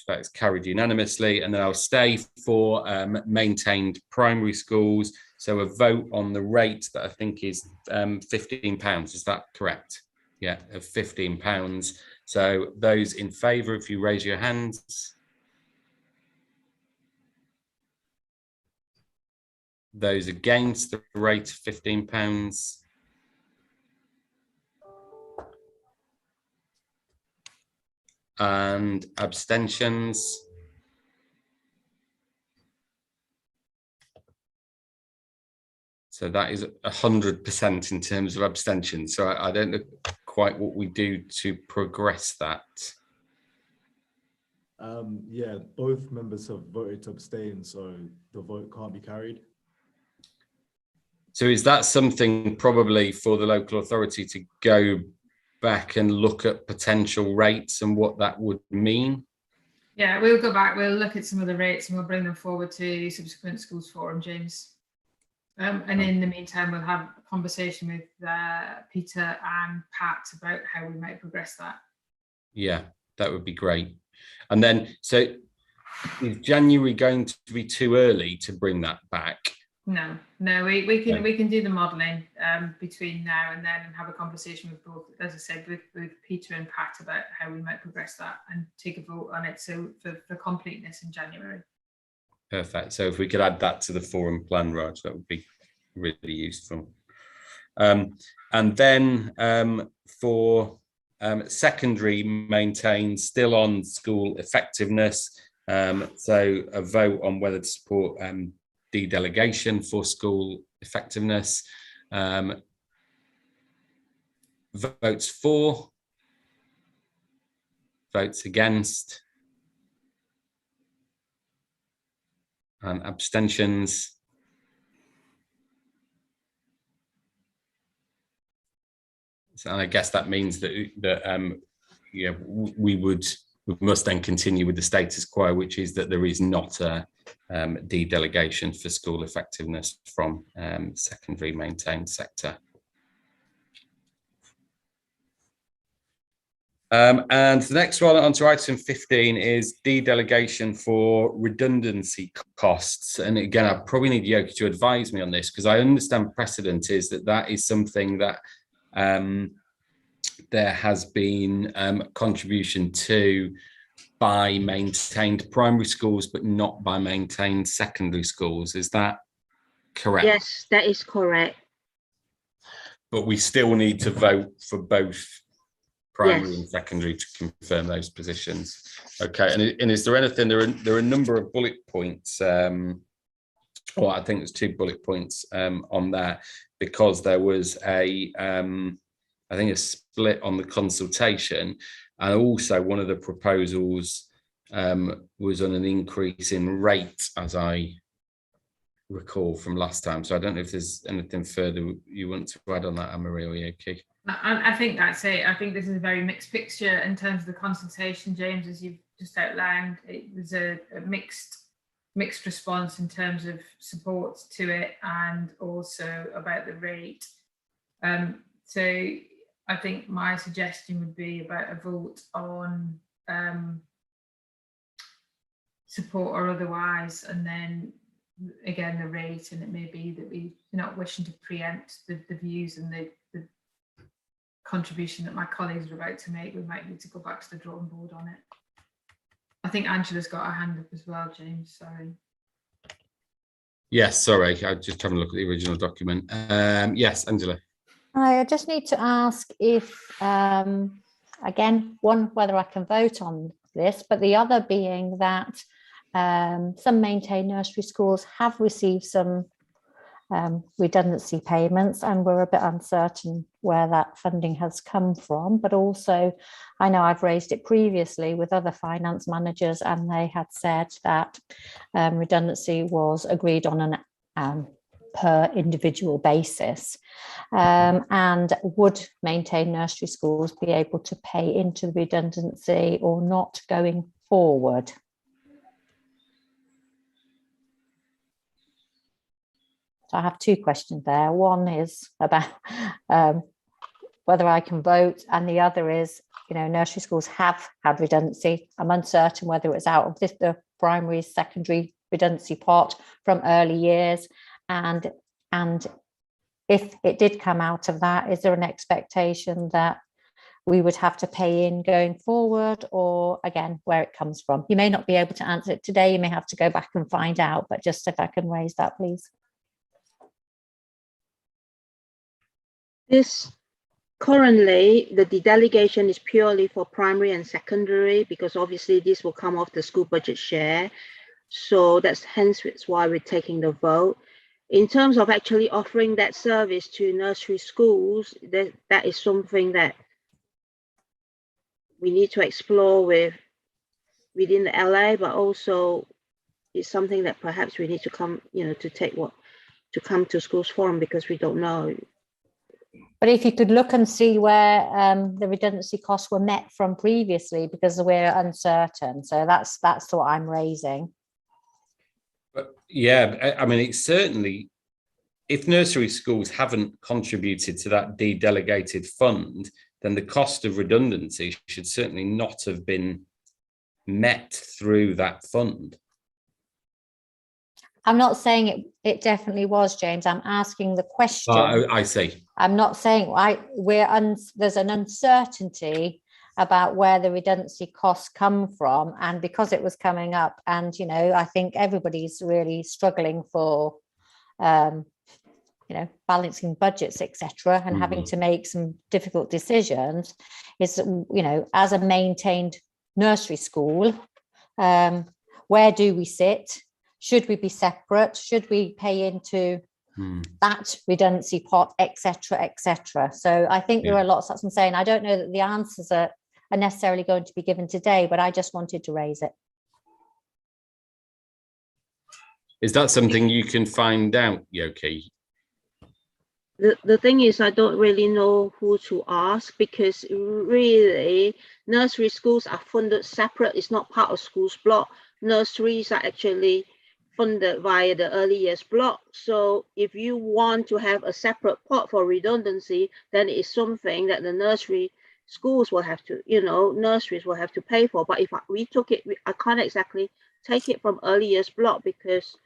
That is carried unanimously, and then I'll stay for maintained primary schools. So a vote on the rate that I think is £15. Is that correct? Yeah, of £15. So those in favour, if you raise your hands. Those against the rate of £15. And abstentions. So that is 100% in terms of abstentions. So I don't know quite what we do to progress that. Yeah, both members have voted to abstain, so the vote can't be carried. So is that something probably for the local authority to go back and look at potential rates and what that would mean? Yeah, we'll go back, we'll look at some of the rates and we'll bring them forward to subsequent schools forum, James. And in the meantime, we'll have a conversation with Peter and Pat about how we might progress that. Yeah, that would be great. And then, so is January going to be too early to bring that back? No, we can do the modelling between now and then and have a conversation with both, as I said, with Peter and Pat about how we might progress that and take a vote on it. So for completeness in January. Perfect. So if we could add that to the forum plan, Raj, that would be really useful. And then for secondary maintained, still on school effectiveness. So a vote on whether to support de-delegation for school effectiveness. Votes for, votes against, and abstentions. So I guess that means that yeah, we must then continue with the status quo, which is that there is not a de-delegation for school effectiveness from secondary maintained sector. And the next one onto item 15 is de-delegation for redundancy costs. And again, I probably need Yoki to advise me on this, because I understand precedent is that is something that there has been contribution to by maintained primary schools, but not by maintained secondary schools. Is that correct? Yes, that is correct. But we still need to vote for both primary and secondary to confirm those positions. Okay, and is there anything, there are a number of bullet points, well, I think there's 2 bullet points on there, because there was I think a split on the consultation, and also one of the proposals was on an increase in rate, as I recall from last time. So I don't know if there's anything further you want to add on that, Anne-Marie or Yoki. I think that's it. I think this is a very mixed picture in terms of the consultation, James, as you've just outlined. It was a mixed response in terms of support to it and also about the rate. So I think my suggestion would be about a vote on support or otherwise, and then again the rate, and it may be that we're not wishing to preempt the views and the contribution that my colleagues are about to make. We might need to go back to the drawing board on it. I think Angela's got her hand up as well, James, sorry. Yes, sorry, I just having a look at the original document. Yes, Angela. I just need to ask if, again, one, whether I can vote on this, but the other being that some maintained nursery schools have received some redundancy payments, and we're a bit uncertain where that funding has come from. But also, I know I've raised it previously with other finance managers, and they had said that redundancy was agreed on an per individual basis, and would maintained nursery schools be able to pay into the redundancy or not going forward? So I have two questions there. One is about whether I can vote, and the other is, nursery schools have had redundancy. I'm uncertain whether it was out of the primary, secondary redundancy pot from early years, and if it did come out of that, is there an expectation that we would have to pay in going forward, or again, where it comes from? You may not be able to answer it today. You may have to go back and find out, but just if I can raise that, please. This currently, the delegation is purely for primary and secondary, because obviously this will come off the school budget share. So that's why we're taking the vote. In terms of actually offering that service to nursery schools, that is something that we need to explore within the LA, but also it's something that perhaps we need to come, to come to schools forum, because we don't know. But if you could look and see where the redundancy costs were met from previously, because we're uncertain. So that's what I'm raising. But yeah, I mean, it's certainly, if nursery schools haven't contributed to that de-delegated fund, then the cost of redundancy should certainly not have been met through that fund. I'm not saying it definitely was, James. I'm asking the question. I see. I'm not saying there's an uncertainty about where the redundancy costs come from, and because it was coming up, and I think everybody's really struggling for balancing budgets, etc., and having to make some difficult decisions. Is as a maintained nursery school, where do we sit? Should we be separate? Should we pay into that redundancy pot, etc., etc.? So I think there are lots that I'm saying. I don't know that the answers are necessarily going to be given today, but I just wanted to raise it. Is that something you can find out, Yoki? The thing is, I don't really know who to ask, because really nursery schools are funded separate. It's not part of schools block. Nurseries are actually funded via the early years block. So if you want to have a separate pot for redundancy, then it's something that the nursery schools will have to, nurseries will have to pay for. But if we took it, I can't exactly take it from early years block, because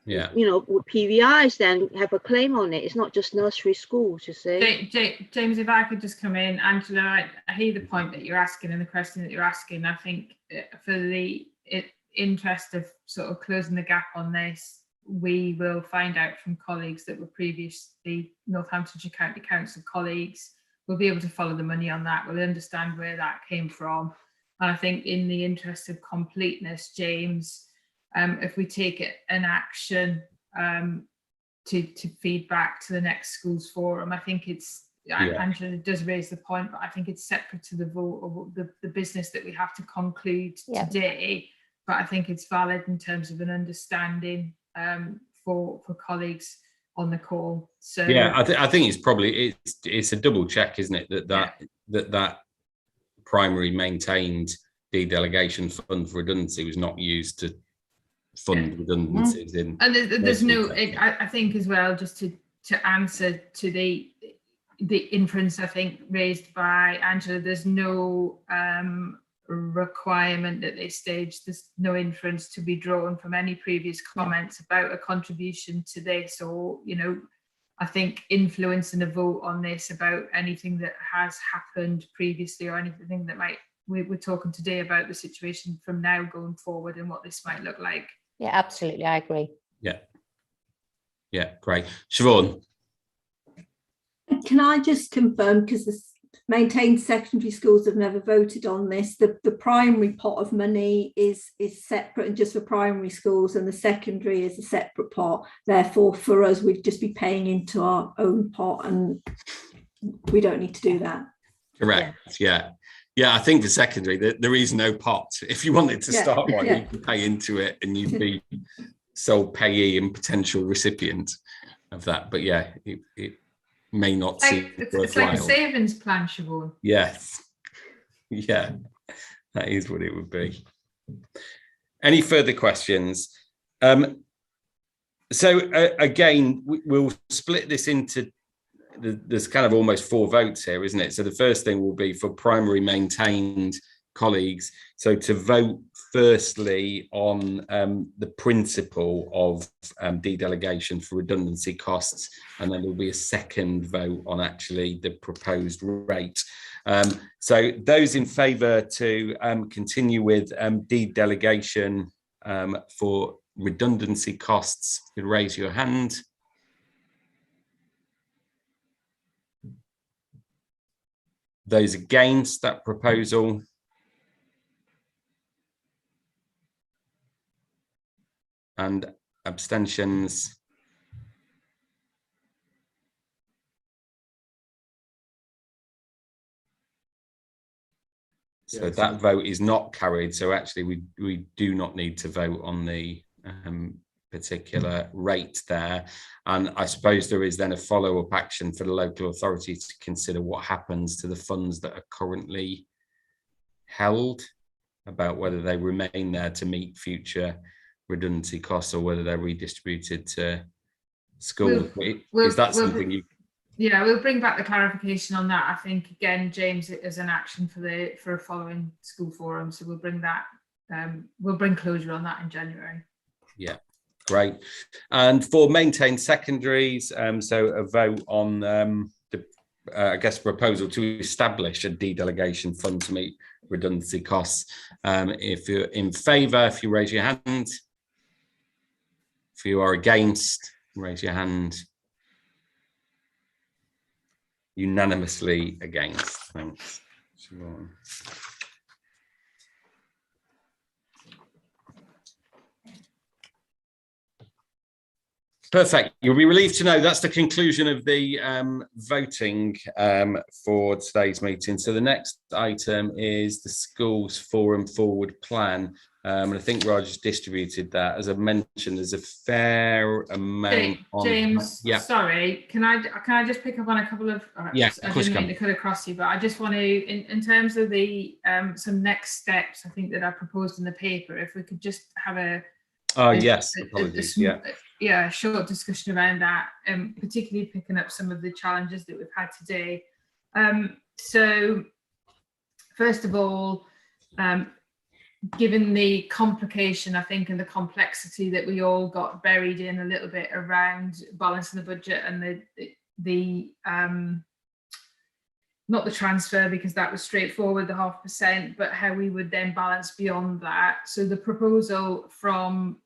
PVIs then have a claim on it. It's not just nursery schools, you see. James, if I could just come in, Angela, I hear the point that you're asking and the question that you're asking. I think for the interest of sort of closing the gap on this, we will find out from colleagues that were previously Northamptonshire County Council colleagues. We'll be able to follow the money on that. We'll understand where that came from. And I think in the interest of completeness, James, if we take an action to feed back to the next schools forum, I think it's, Angela does raise the point, but I think it's separate to the vote or the business that we have to conclude today. But I think it's valid in terms of an understanding for colleagues on the call. So yeah, I think it's probably it's a double check, isn't it, that primary maintained delegation fund for redundancy was not used to fund redundancies in. And there's no, I think as well, just to answer to the inference I think raised by Angela, there's no requirement at this stage, there's no inference to be drawn from any previous comments about a contribution to this, or, you know, I think influencing a vote on this about anything that has happened previously or anything that might, we're talking today about the situation from now going forward and what this might look like. Yeah, absolutely, I agree. Yeah, great. Siobhan. Can I just confirm, because the maintained secondary schools have never voted on this, the primary pot of money is separate and just for primary schools, and the secondary is a separate pot. Therefore, for us, we'd just be paying into our own pot, and we don't need to do that. Correct. Yeah. I think for secondary, there is no pot. If you wanted to start one, you can pay into it, and you'd be sole payee and potential recipient of that. But yeah, it may not seem worthwhile. It's like a savings plan, Siobhan. Yes. Yeah, that is what it would be. Any further questions? So again, we'll split this into, there's kind of almost 4 votes here, isn't it? So the first thing will be for primary maintained colleagues. So to vote firstly on the principle of dedelegation for redundancy costs, and then there'll be a second vote on actually the proposed rate. So those in favour to continue with dedelegation for redundancy costs, could raise your hand. Those against that proposal? And abstentions? So that vote is not carried. So actually we do not need to vote on the particular rate there. And I suppose there is then a follow-up action for the local authority to consider what happens to the funds that are currently held, about whether they remain there to meet future redundancy costs or whether they're redistributed to schools. Is that something you... Yeah, we'll bring back the clarification on that. I think, again, James, as an action for a following school forum. So we'll bring that, we'll bring closure on that in January. Yeah, great. And for maintained secondaries, so a vote on the, I guess, proposal to establish a dedelegation fund to meet redundancy costs. If you're in favour, if you raise your hand. If you are against, raise your hand. Unanimously against. Thanks. Perfect. You'll be relieved to know that's the conclusion of the voting for today's meeting. So the next item is the Schools Forum Forward Plan. And I think Roger's distributed that. As I mentioned, there's a fair amount on... James, sorry, can I just pick up on a couple of... Yeah, of course. I didn't mean to cut across you, but I just want to, in terms of the some next steps, I think that I proposed in the paper, if we could just have a short discussion around that, particularly picking up some of the challenges that we've had today. So first of all, given the complication, I think, and the complexity that we all got buried in a little bit around balancing the budget and the not the transfer, because that was straightforward, the 0.5%, but how we would then balance beyond that. So the proposal from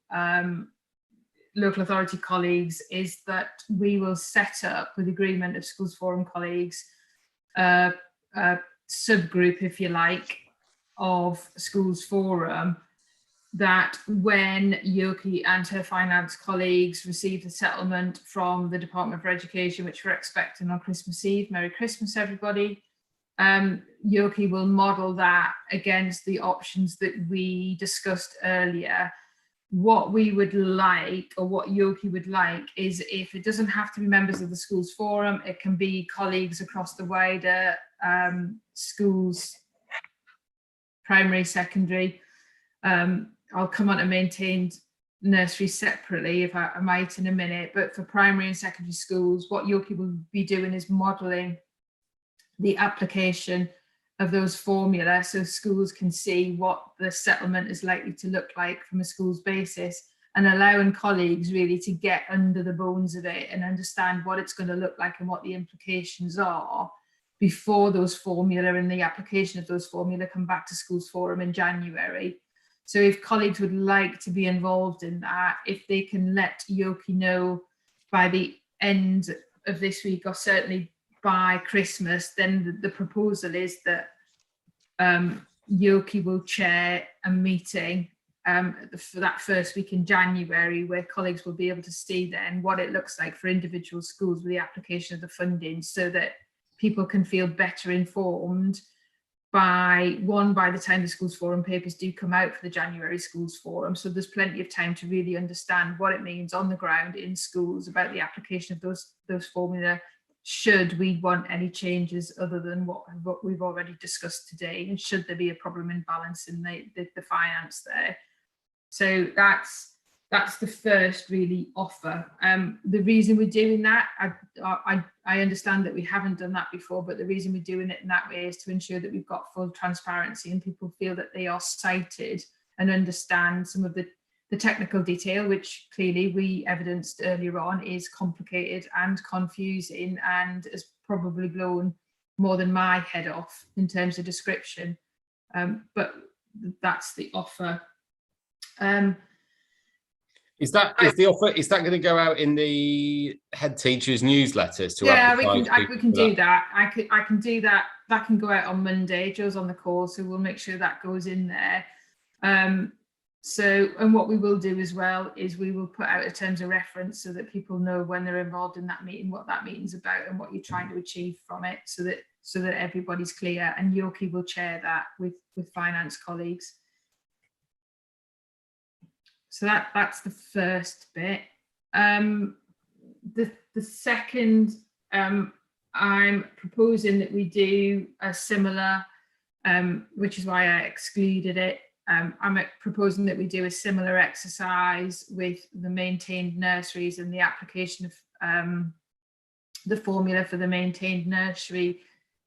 local authority colleagues is that we will set up, with agreement of Schools Forum colleagues, a subgroup, if you like, of Schools Forum, that when Yoki and her finance colleagues receive the settlement from the Department for Education, which we're expecting on Christmas Eve, Merry Christmas everybody, Yoki will model that against the options that we discussed earlier, what we would like, or what Yoki would like, is if it doesn't have to be members of the schools forum, it can be colleagues across the wider schools, primary, secondary. I'll come on to maintained nursery separately if I might in a minute, but for primary and secondary schools, what Yoki will be doing is modelling the application of those formula so schools can see what the settlement is likely to look like from a school's basis, and allowing colleagues really to get under the bones of it and understand what it's going to look like and what the implications are before those formula and the application of those formula come back to schools forum in January. So if colleagues would like to be involved in that, if they can let Yoki know by the end of this week, or certainly by Christmas, then the proposal is that Yoki will chair a meeting for that first week in January, where colleagues will be able to see then what it looks like for individual schools with the application of the funding, so that people can feel better informed by the time the schools forum papers do come out for the January schools forum. So there's plenty of time to really understand what it means on the ground in schools about the application of those formula, should we want any changes other than what we've already discussed today, and should there be a problem in balancing the finance there. So that's the first really offer. The reason we're doing that, I understand that we haven't done that before, but the reason we're doing it in that way is to ensure that we've got full transparency and people feel that they are cited and understand some of the technical detail, which clearly we evidenced earlier on is complicated and confusing and has probably blown more than my head off in terms of description. But that's the offer. Is that going to go out in the head teachers' newsletters to yeah, we advertise can do that. I can do that. That can go out on Monday. Joe's on the call, so we'll make sure that goes in there. So, and what we will do as well is we will put out a terms of reference so that people know when they're involved in that meeting, what that meeting's about and what you're trying to achieve from it, so that everybody's clear. And Yoki will chair that with finance colleagues. So that's the first bit. The second, I'm proposing that we do a similar, which is why I excluded it. I'm proposing that we do a similar exercise with the maintained nurseries and the application of the formula for the maintained nursery.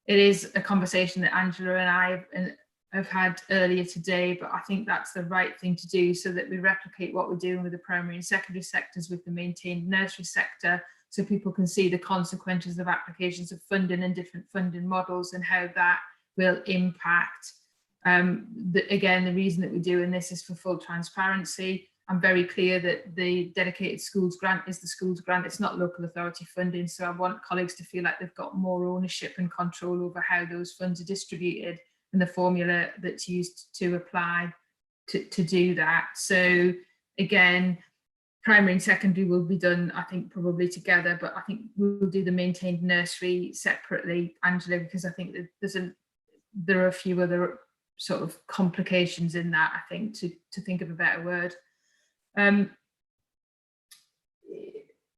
It is a conversation that Angela and I have had earlier today, but I think that's the right thing to do, so that we replicate what we're doing with the primary and secondary sectors with the maintained nursery sector, so people can see the consequences of applications of funding and different funding models and how that will impact. Again, the reason that we're doing this is for full transparency. I'm very clear that the dedicated schools grant is the schools grant. It's not local authority funding. So I want colleagues to feel like they've got more ownership and control over how those funds are distributed and the formula that's used to apply to do that. So again, primary and secondary will be done, I think, probably together, but I think we'll do the maintained nursery separately, Angela, because I think that there are a few other sort of complications in that, I think, to think of a better word.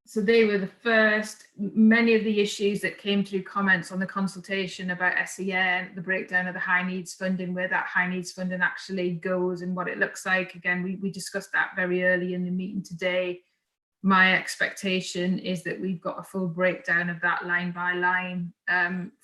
So they were the first. Many of the issues that came through comments on the consultation about SEN, the breakdown of the high needs funding, where that high needs funding actually goes and what it looks like. Again, we discussed that very early in the meeting today. My expectation is that we've got a full breakdown of that line by line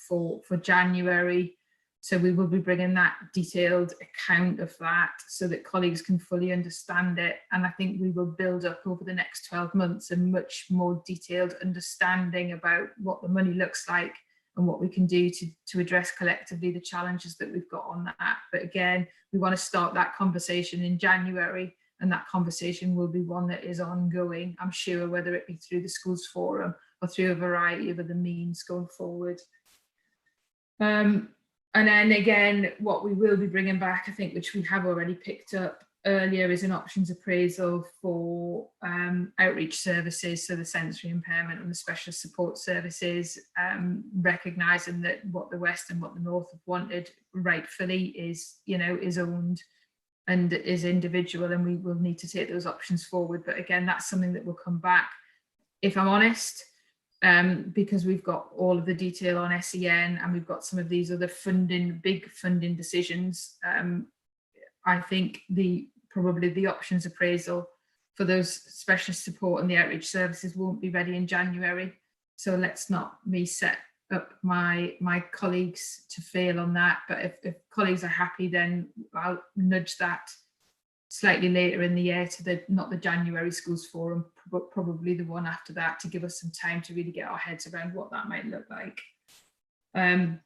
for January. So we will be bringing that detailed account of that so that colleagues can fully understand it. And I think we will build up over the next 12 months a much more detailed understanding about what the money looks like and what we can do to address collectively the challenges that we've got on that. But again, we want to start that conversation in January, and that conversation will be one that is ongoing, I'm sure, whether it be through the schools forum or through a variety of other means going forward. And then again, what we will be bringing back, I think, which we have already picked up earlier, is an options appraisal for outreach services, so the sensory impairment and the specialist support services, recognising that what the West and what the North have wanted rightfully is owned and is individual, and we will need to take those options forward. But again, that's something that will come back, if I'm honest, because we've got all of the detail on SEN and we've got some of these other big funding decisions. I think probably the options appraisal for those specialist support and the outreach services won't be ready in January. So let's not me set up my colleagues to fail on that. But if colleagues are happy, then I'll nudge that slightly later in the year to not the January schools forum, but probably the one after that, to give us some time to really get our heads around what that might look like. And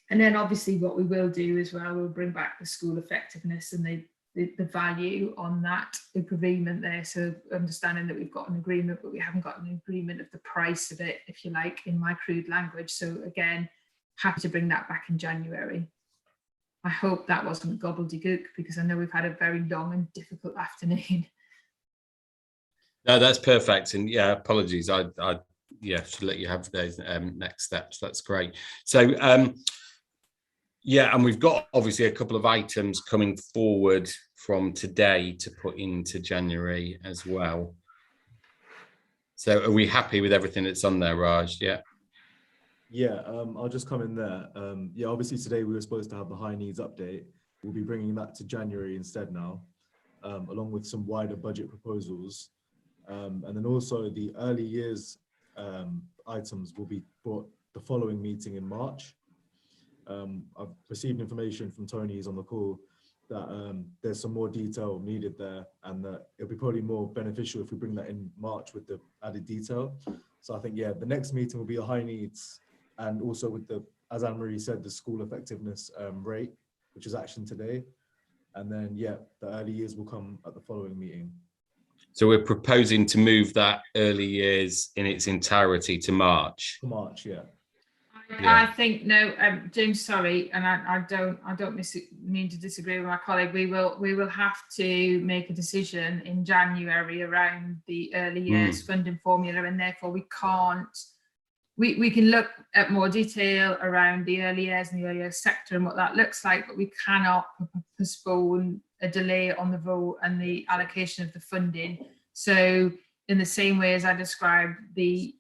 then obviously what we will do as well, we'll bring back the school effectiveness and the value on that agreement there. So understanding that we've got an agreement, but we haven't got an agreement of the price of it, if you like, in my crude language. So again, happy to bring that back in January. I hope that wasn't gobbledygook, because I know we've had a very long and difficult afternoon. No, that's perfect. And yeah, apologies. I should let you have those next steps. That's great. So yeah, and we've got obviously a couple of items coming forward from today to put into January as well. So are we happy with everything that's on there, Raj? Yeah. Yeah, I'll just come in there. Yeah, obviously today we were supposed to have the high needs update. We'll be bringing that to January instead now, along with some wider budget proposals. And then also the early years items will be brought the following meeting in March. I've received information from Tony, who's on the call, that there's some more detail needed there, and that it'll be probably more beneficial if we bring that in March with the added detail. So I think, yeah, the next meeting will be a high needs, and also with the, as Anne-Marie said, the school effectiveness rate, which is action today. And then, yeah, the early years will come at the following meeting. So we're proposing to move that early years in its entirety to March. To March, yeah. I think no, James. Sorry, and I don't mean to disagree with my colleague. We will have to make a decision in January around the early years funding formula, and therefore we can't. We can look at more detail around the early years and the early years sector and what that looks like, but we cannot postpone a delay on the vote and the allocation of the funding. So in the same way as I described the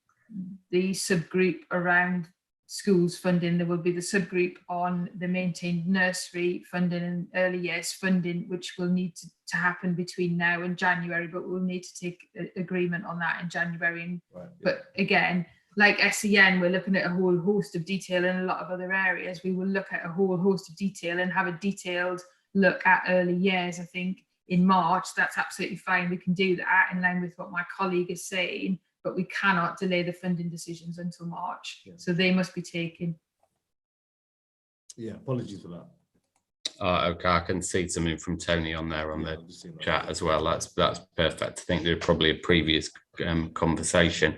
subgroup around schools funding, there will be the subgroup on the maintained nursery funding and early years funding, which will need to happen between now and January, but we'll need to take agreement on that in January. Right, yeah. But again, like SEN, we're looking at a whole host of detail in a lot of other areas. We will look at a whole host of detail and have a detailed look at early years. I think in March, that's absolutely fine. We can do that in line with what my colleague is saying, but we cannot delay the funding decisions until March. Yeah. So they must be taken. Yeah, apologies for that. Okay, I can see something from Tony on there on the chat as well. That's perfect. I think there's probably a previous conversation.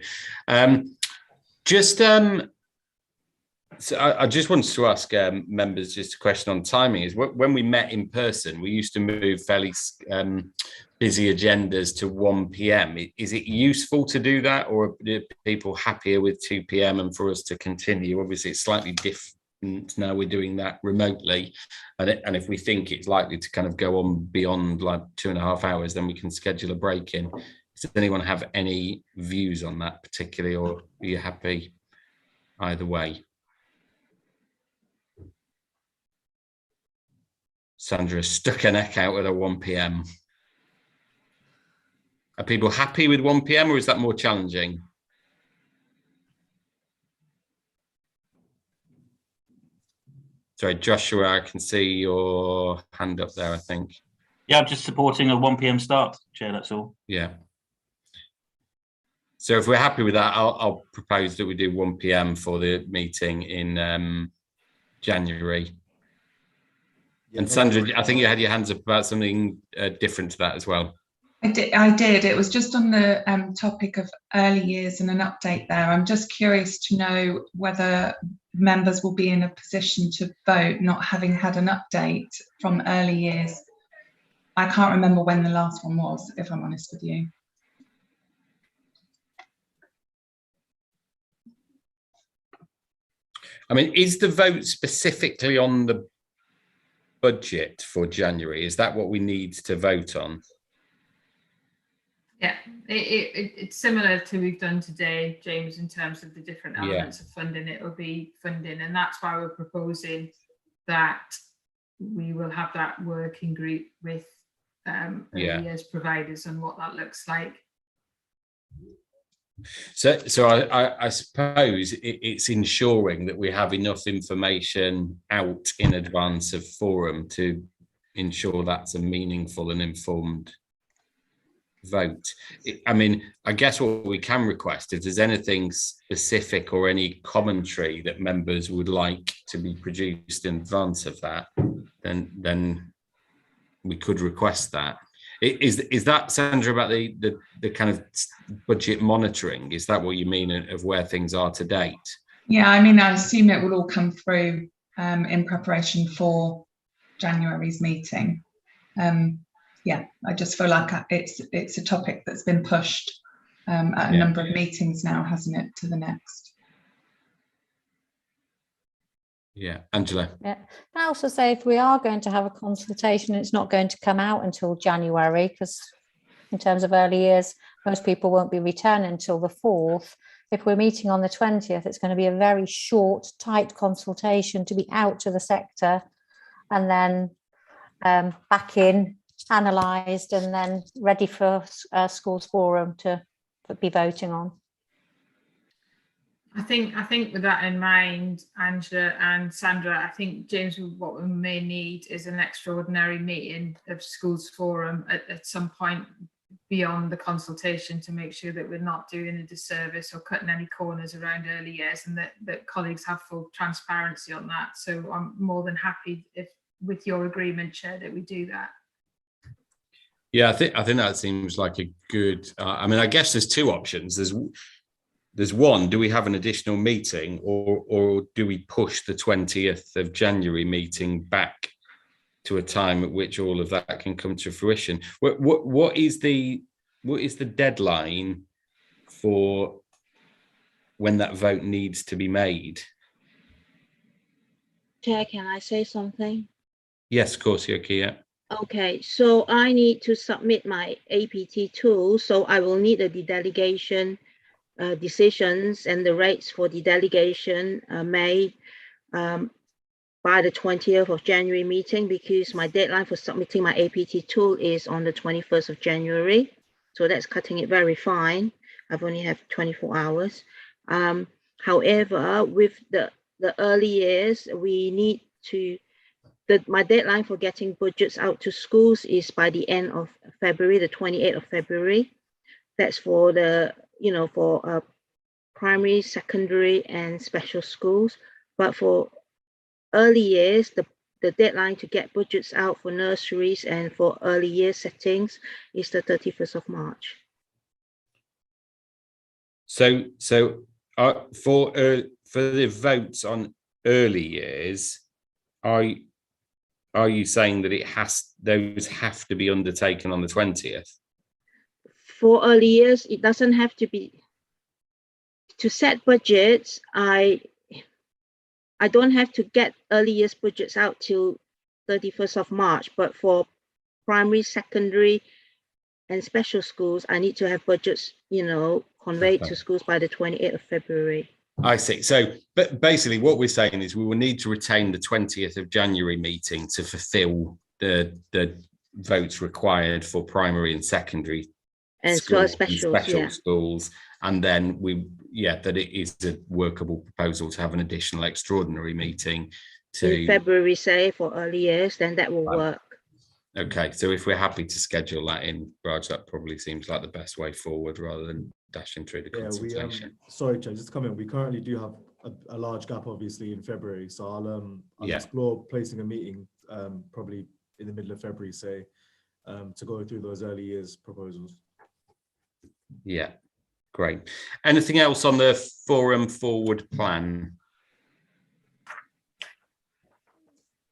So I just wanted to ask members just a question on timing. Is when we met in person, we used to move fairly busy agendas to 1 p.m. Is it useful to do that, or are people happier with 2 p.m. and for us to continue? Obviously, it's slightly different now. We're doing that remotely, and if we think it's likely to kind of go on beyond like 2.5 hours, then we can schedule a break in. Does anyone have any views on that particularly, or are you happy either way? Sandra stuck her neck out at a 1 p.m. Are people happy with 1 p.m. or is that more challenging? Sorry, Joshua, I can see your hand up there, I think. Yeah, I'm just supporting a 1 p.m. start, Chair, that's all. Yeah. So if we're happy with that, I'll propose that we do 1 p.m. for the meeting in January. Yeah, and Sandra, I think you had your hands up about something different to that as well. I did. It was just on the topic of early years and an update there. I'm just curious to know whether members will be in a position to vote not having had an update from early years. I can't remember when the last one was, if I'm honest with you. I mean, is the vote specifically on the budget for January? Is that what we need to vote on? Yeah, it's similar to we've done today, James, in terms of the different elements of funding. It will be funding, and that's why we're proposing that we will have that working group with early years providers and what that looks like. So I suppose it's ensuring that we have enough information out in advance of forum to ensure that's a meaningful and informed vote. I mean, I guess what we can request, if there's anything specific or any commentary that members would like to be produced in advance of that, then we could request that. Is that, Sandra, about the kind of budget monitoring? Is that what you mean of where things are to date? Yeah, I mean, I assume it will all come through in preparation for January's meeting. Yeah, I just feel like it's a topic that's been pushed at a number of meetings now, hasn't it, to the next? Yeah, Angela. Yeah. I also say if we are going to have a consultation, it's not going to come out until January, because in terms of early years, most people won't be returning until the 4th. If we're meeting on the 20th, it's going to be a very short, tight consultation to be out to the sector and then back in, analysed, and then ready for schools forum to be voting on. I think with that in mind, Angela and Sandra, I think, James, what we may need is an extraordinary meeting of schools forum at some point beyond the consultation, to make sure that we're not doing a disservice or cutting any corners around early years, and that colleagues have full transparency on that. So I'm more than happy, if with your agreement, Chair, that we do that. Yeah, I think that seems like a good. I mean, I guess there's two options. There's one: do we have an additional meeting, or do we push the 20th of January meeting back to a time at which all of that can come to fruition? What is the deadline for when that vote needs to be made? Chair, can I say something? Yes, of course, Yoki. Yeah. Okay, so I need to submit my APT tool, so I will need the delegation decisions and the rates for the delegation made by the 20th of January meeting, because my deadline for submitting my APT tool is on the 21st of January. So that's cutting it very fine. I've only have 24 hours. However, with the early years, we need to, my deadline for getting budgets out to schools is by the end of February, the 28th of February. That's for the, for primary, secondary, and special schools. But for early years, the deadline to get budgets out for nurseries and for early year settings is the 31st of March. So for the votes on early years, are you saying that those have to be undertaken on the 20th? For early years, it doesn't have to be. To set budgets, I don't have to get early years budgets out till 31st of March, but for primary, secondary, and special schools, I need to have budgets, conveyed to schools by the 28th of February. I see. So, but basically what we're saying is we will need to retain the 20th of January meeting to fulfill the votes required for primary and secondary and schools, special schools. And then that it is a workable proposal to have an additional extraordinary meeting in February, say, for early years, then that will work. Okay, so if we're happy to schedule that in, Raj, that probably seems like the best way forward rather than dashing through the consultation. Sorry, Chair, just to come in. We currently do have a large gap, obviously, in February. So I'll explore placing a meeting probably in the middle of February, say, to go through those early years proposals. Yeah, great. Anything else on the forum forward plan?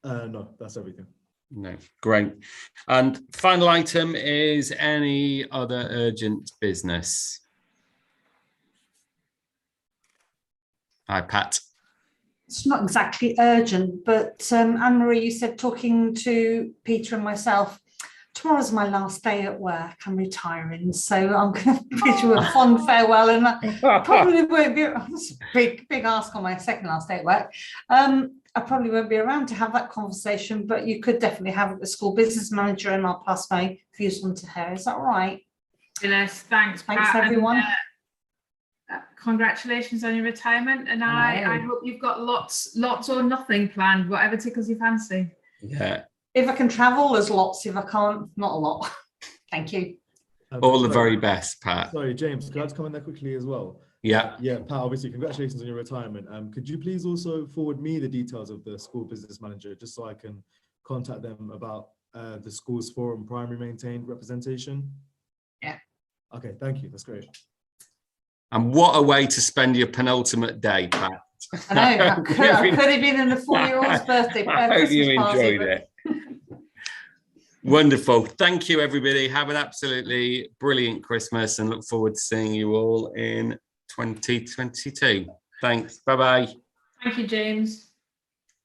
No, that's everything. No, great. And final item is any other urgent business? Hi, Pat. it's not exactly urgent, but Anne-Marie, you said talking to Peter and myself, tomorrow's my last day at work. I'm retiring, so I'm going to bid you a fond farewell, and I probably won't be. That's a big ask on my second last day at work. I probably won't be around to have that conversation, but you could definitely have it with the school business manager, and I'll pass my views on to her. Is that all right? Yes, thanks, Thanks, Pat, everyone. and, congratulations on your retirement, and I hope you've got lots or nothing planned, whatever tickles your fancy. Yeah. If I can travel, there's lots. If I can't, not a lot. Thank you. All the very best, Pat. Sorry, James, could I just come in there quickly as well? Yeah. Yeah, Pat, obviously, congratulations on your retirement. Could you please also forward me the details of the school business manager, just so I can contact them about the school's forum primary maintained representation? Yeah. Okay, thank you. That's great. And what a way to spend your penultimate day, Pat. I know, I could have been in the 4-year-old's birthday. I hope you enjoyed it. Wonderful. Thank you, everybody. Have an absolutely brilliant Christmas and look forward to seeing you all in 2022. Thanks. Bye-bye. Thank you, James.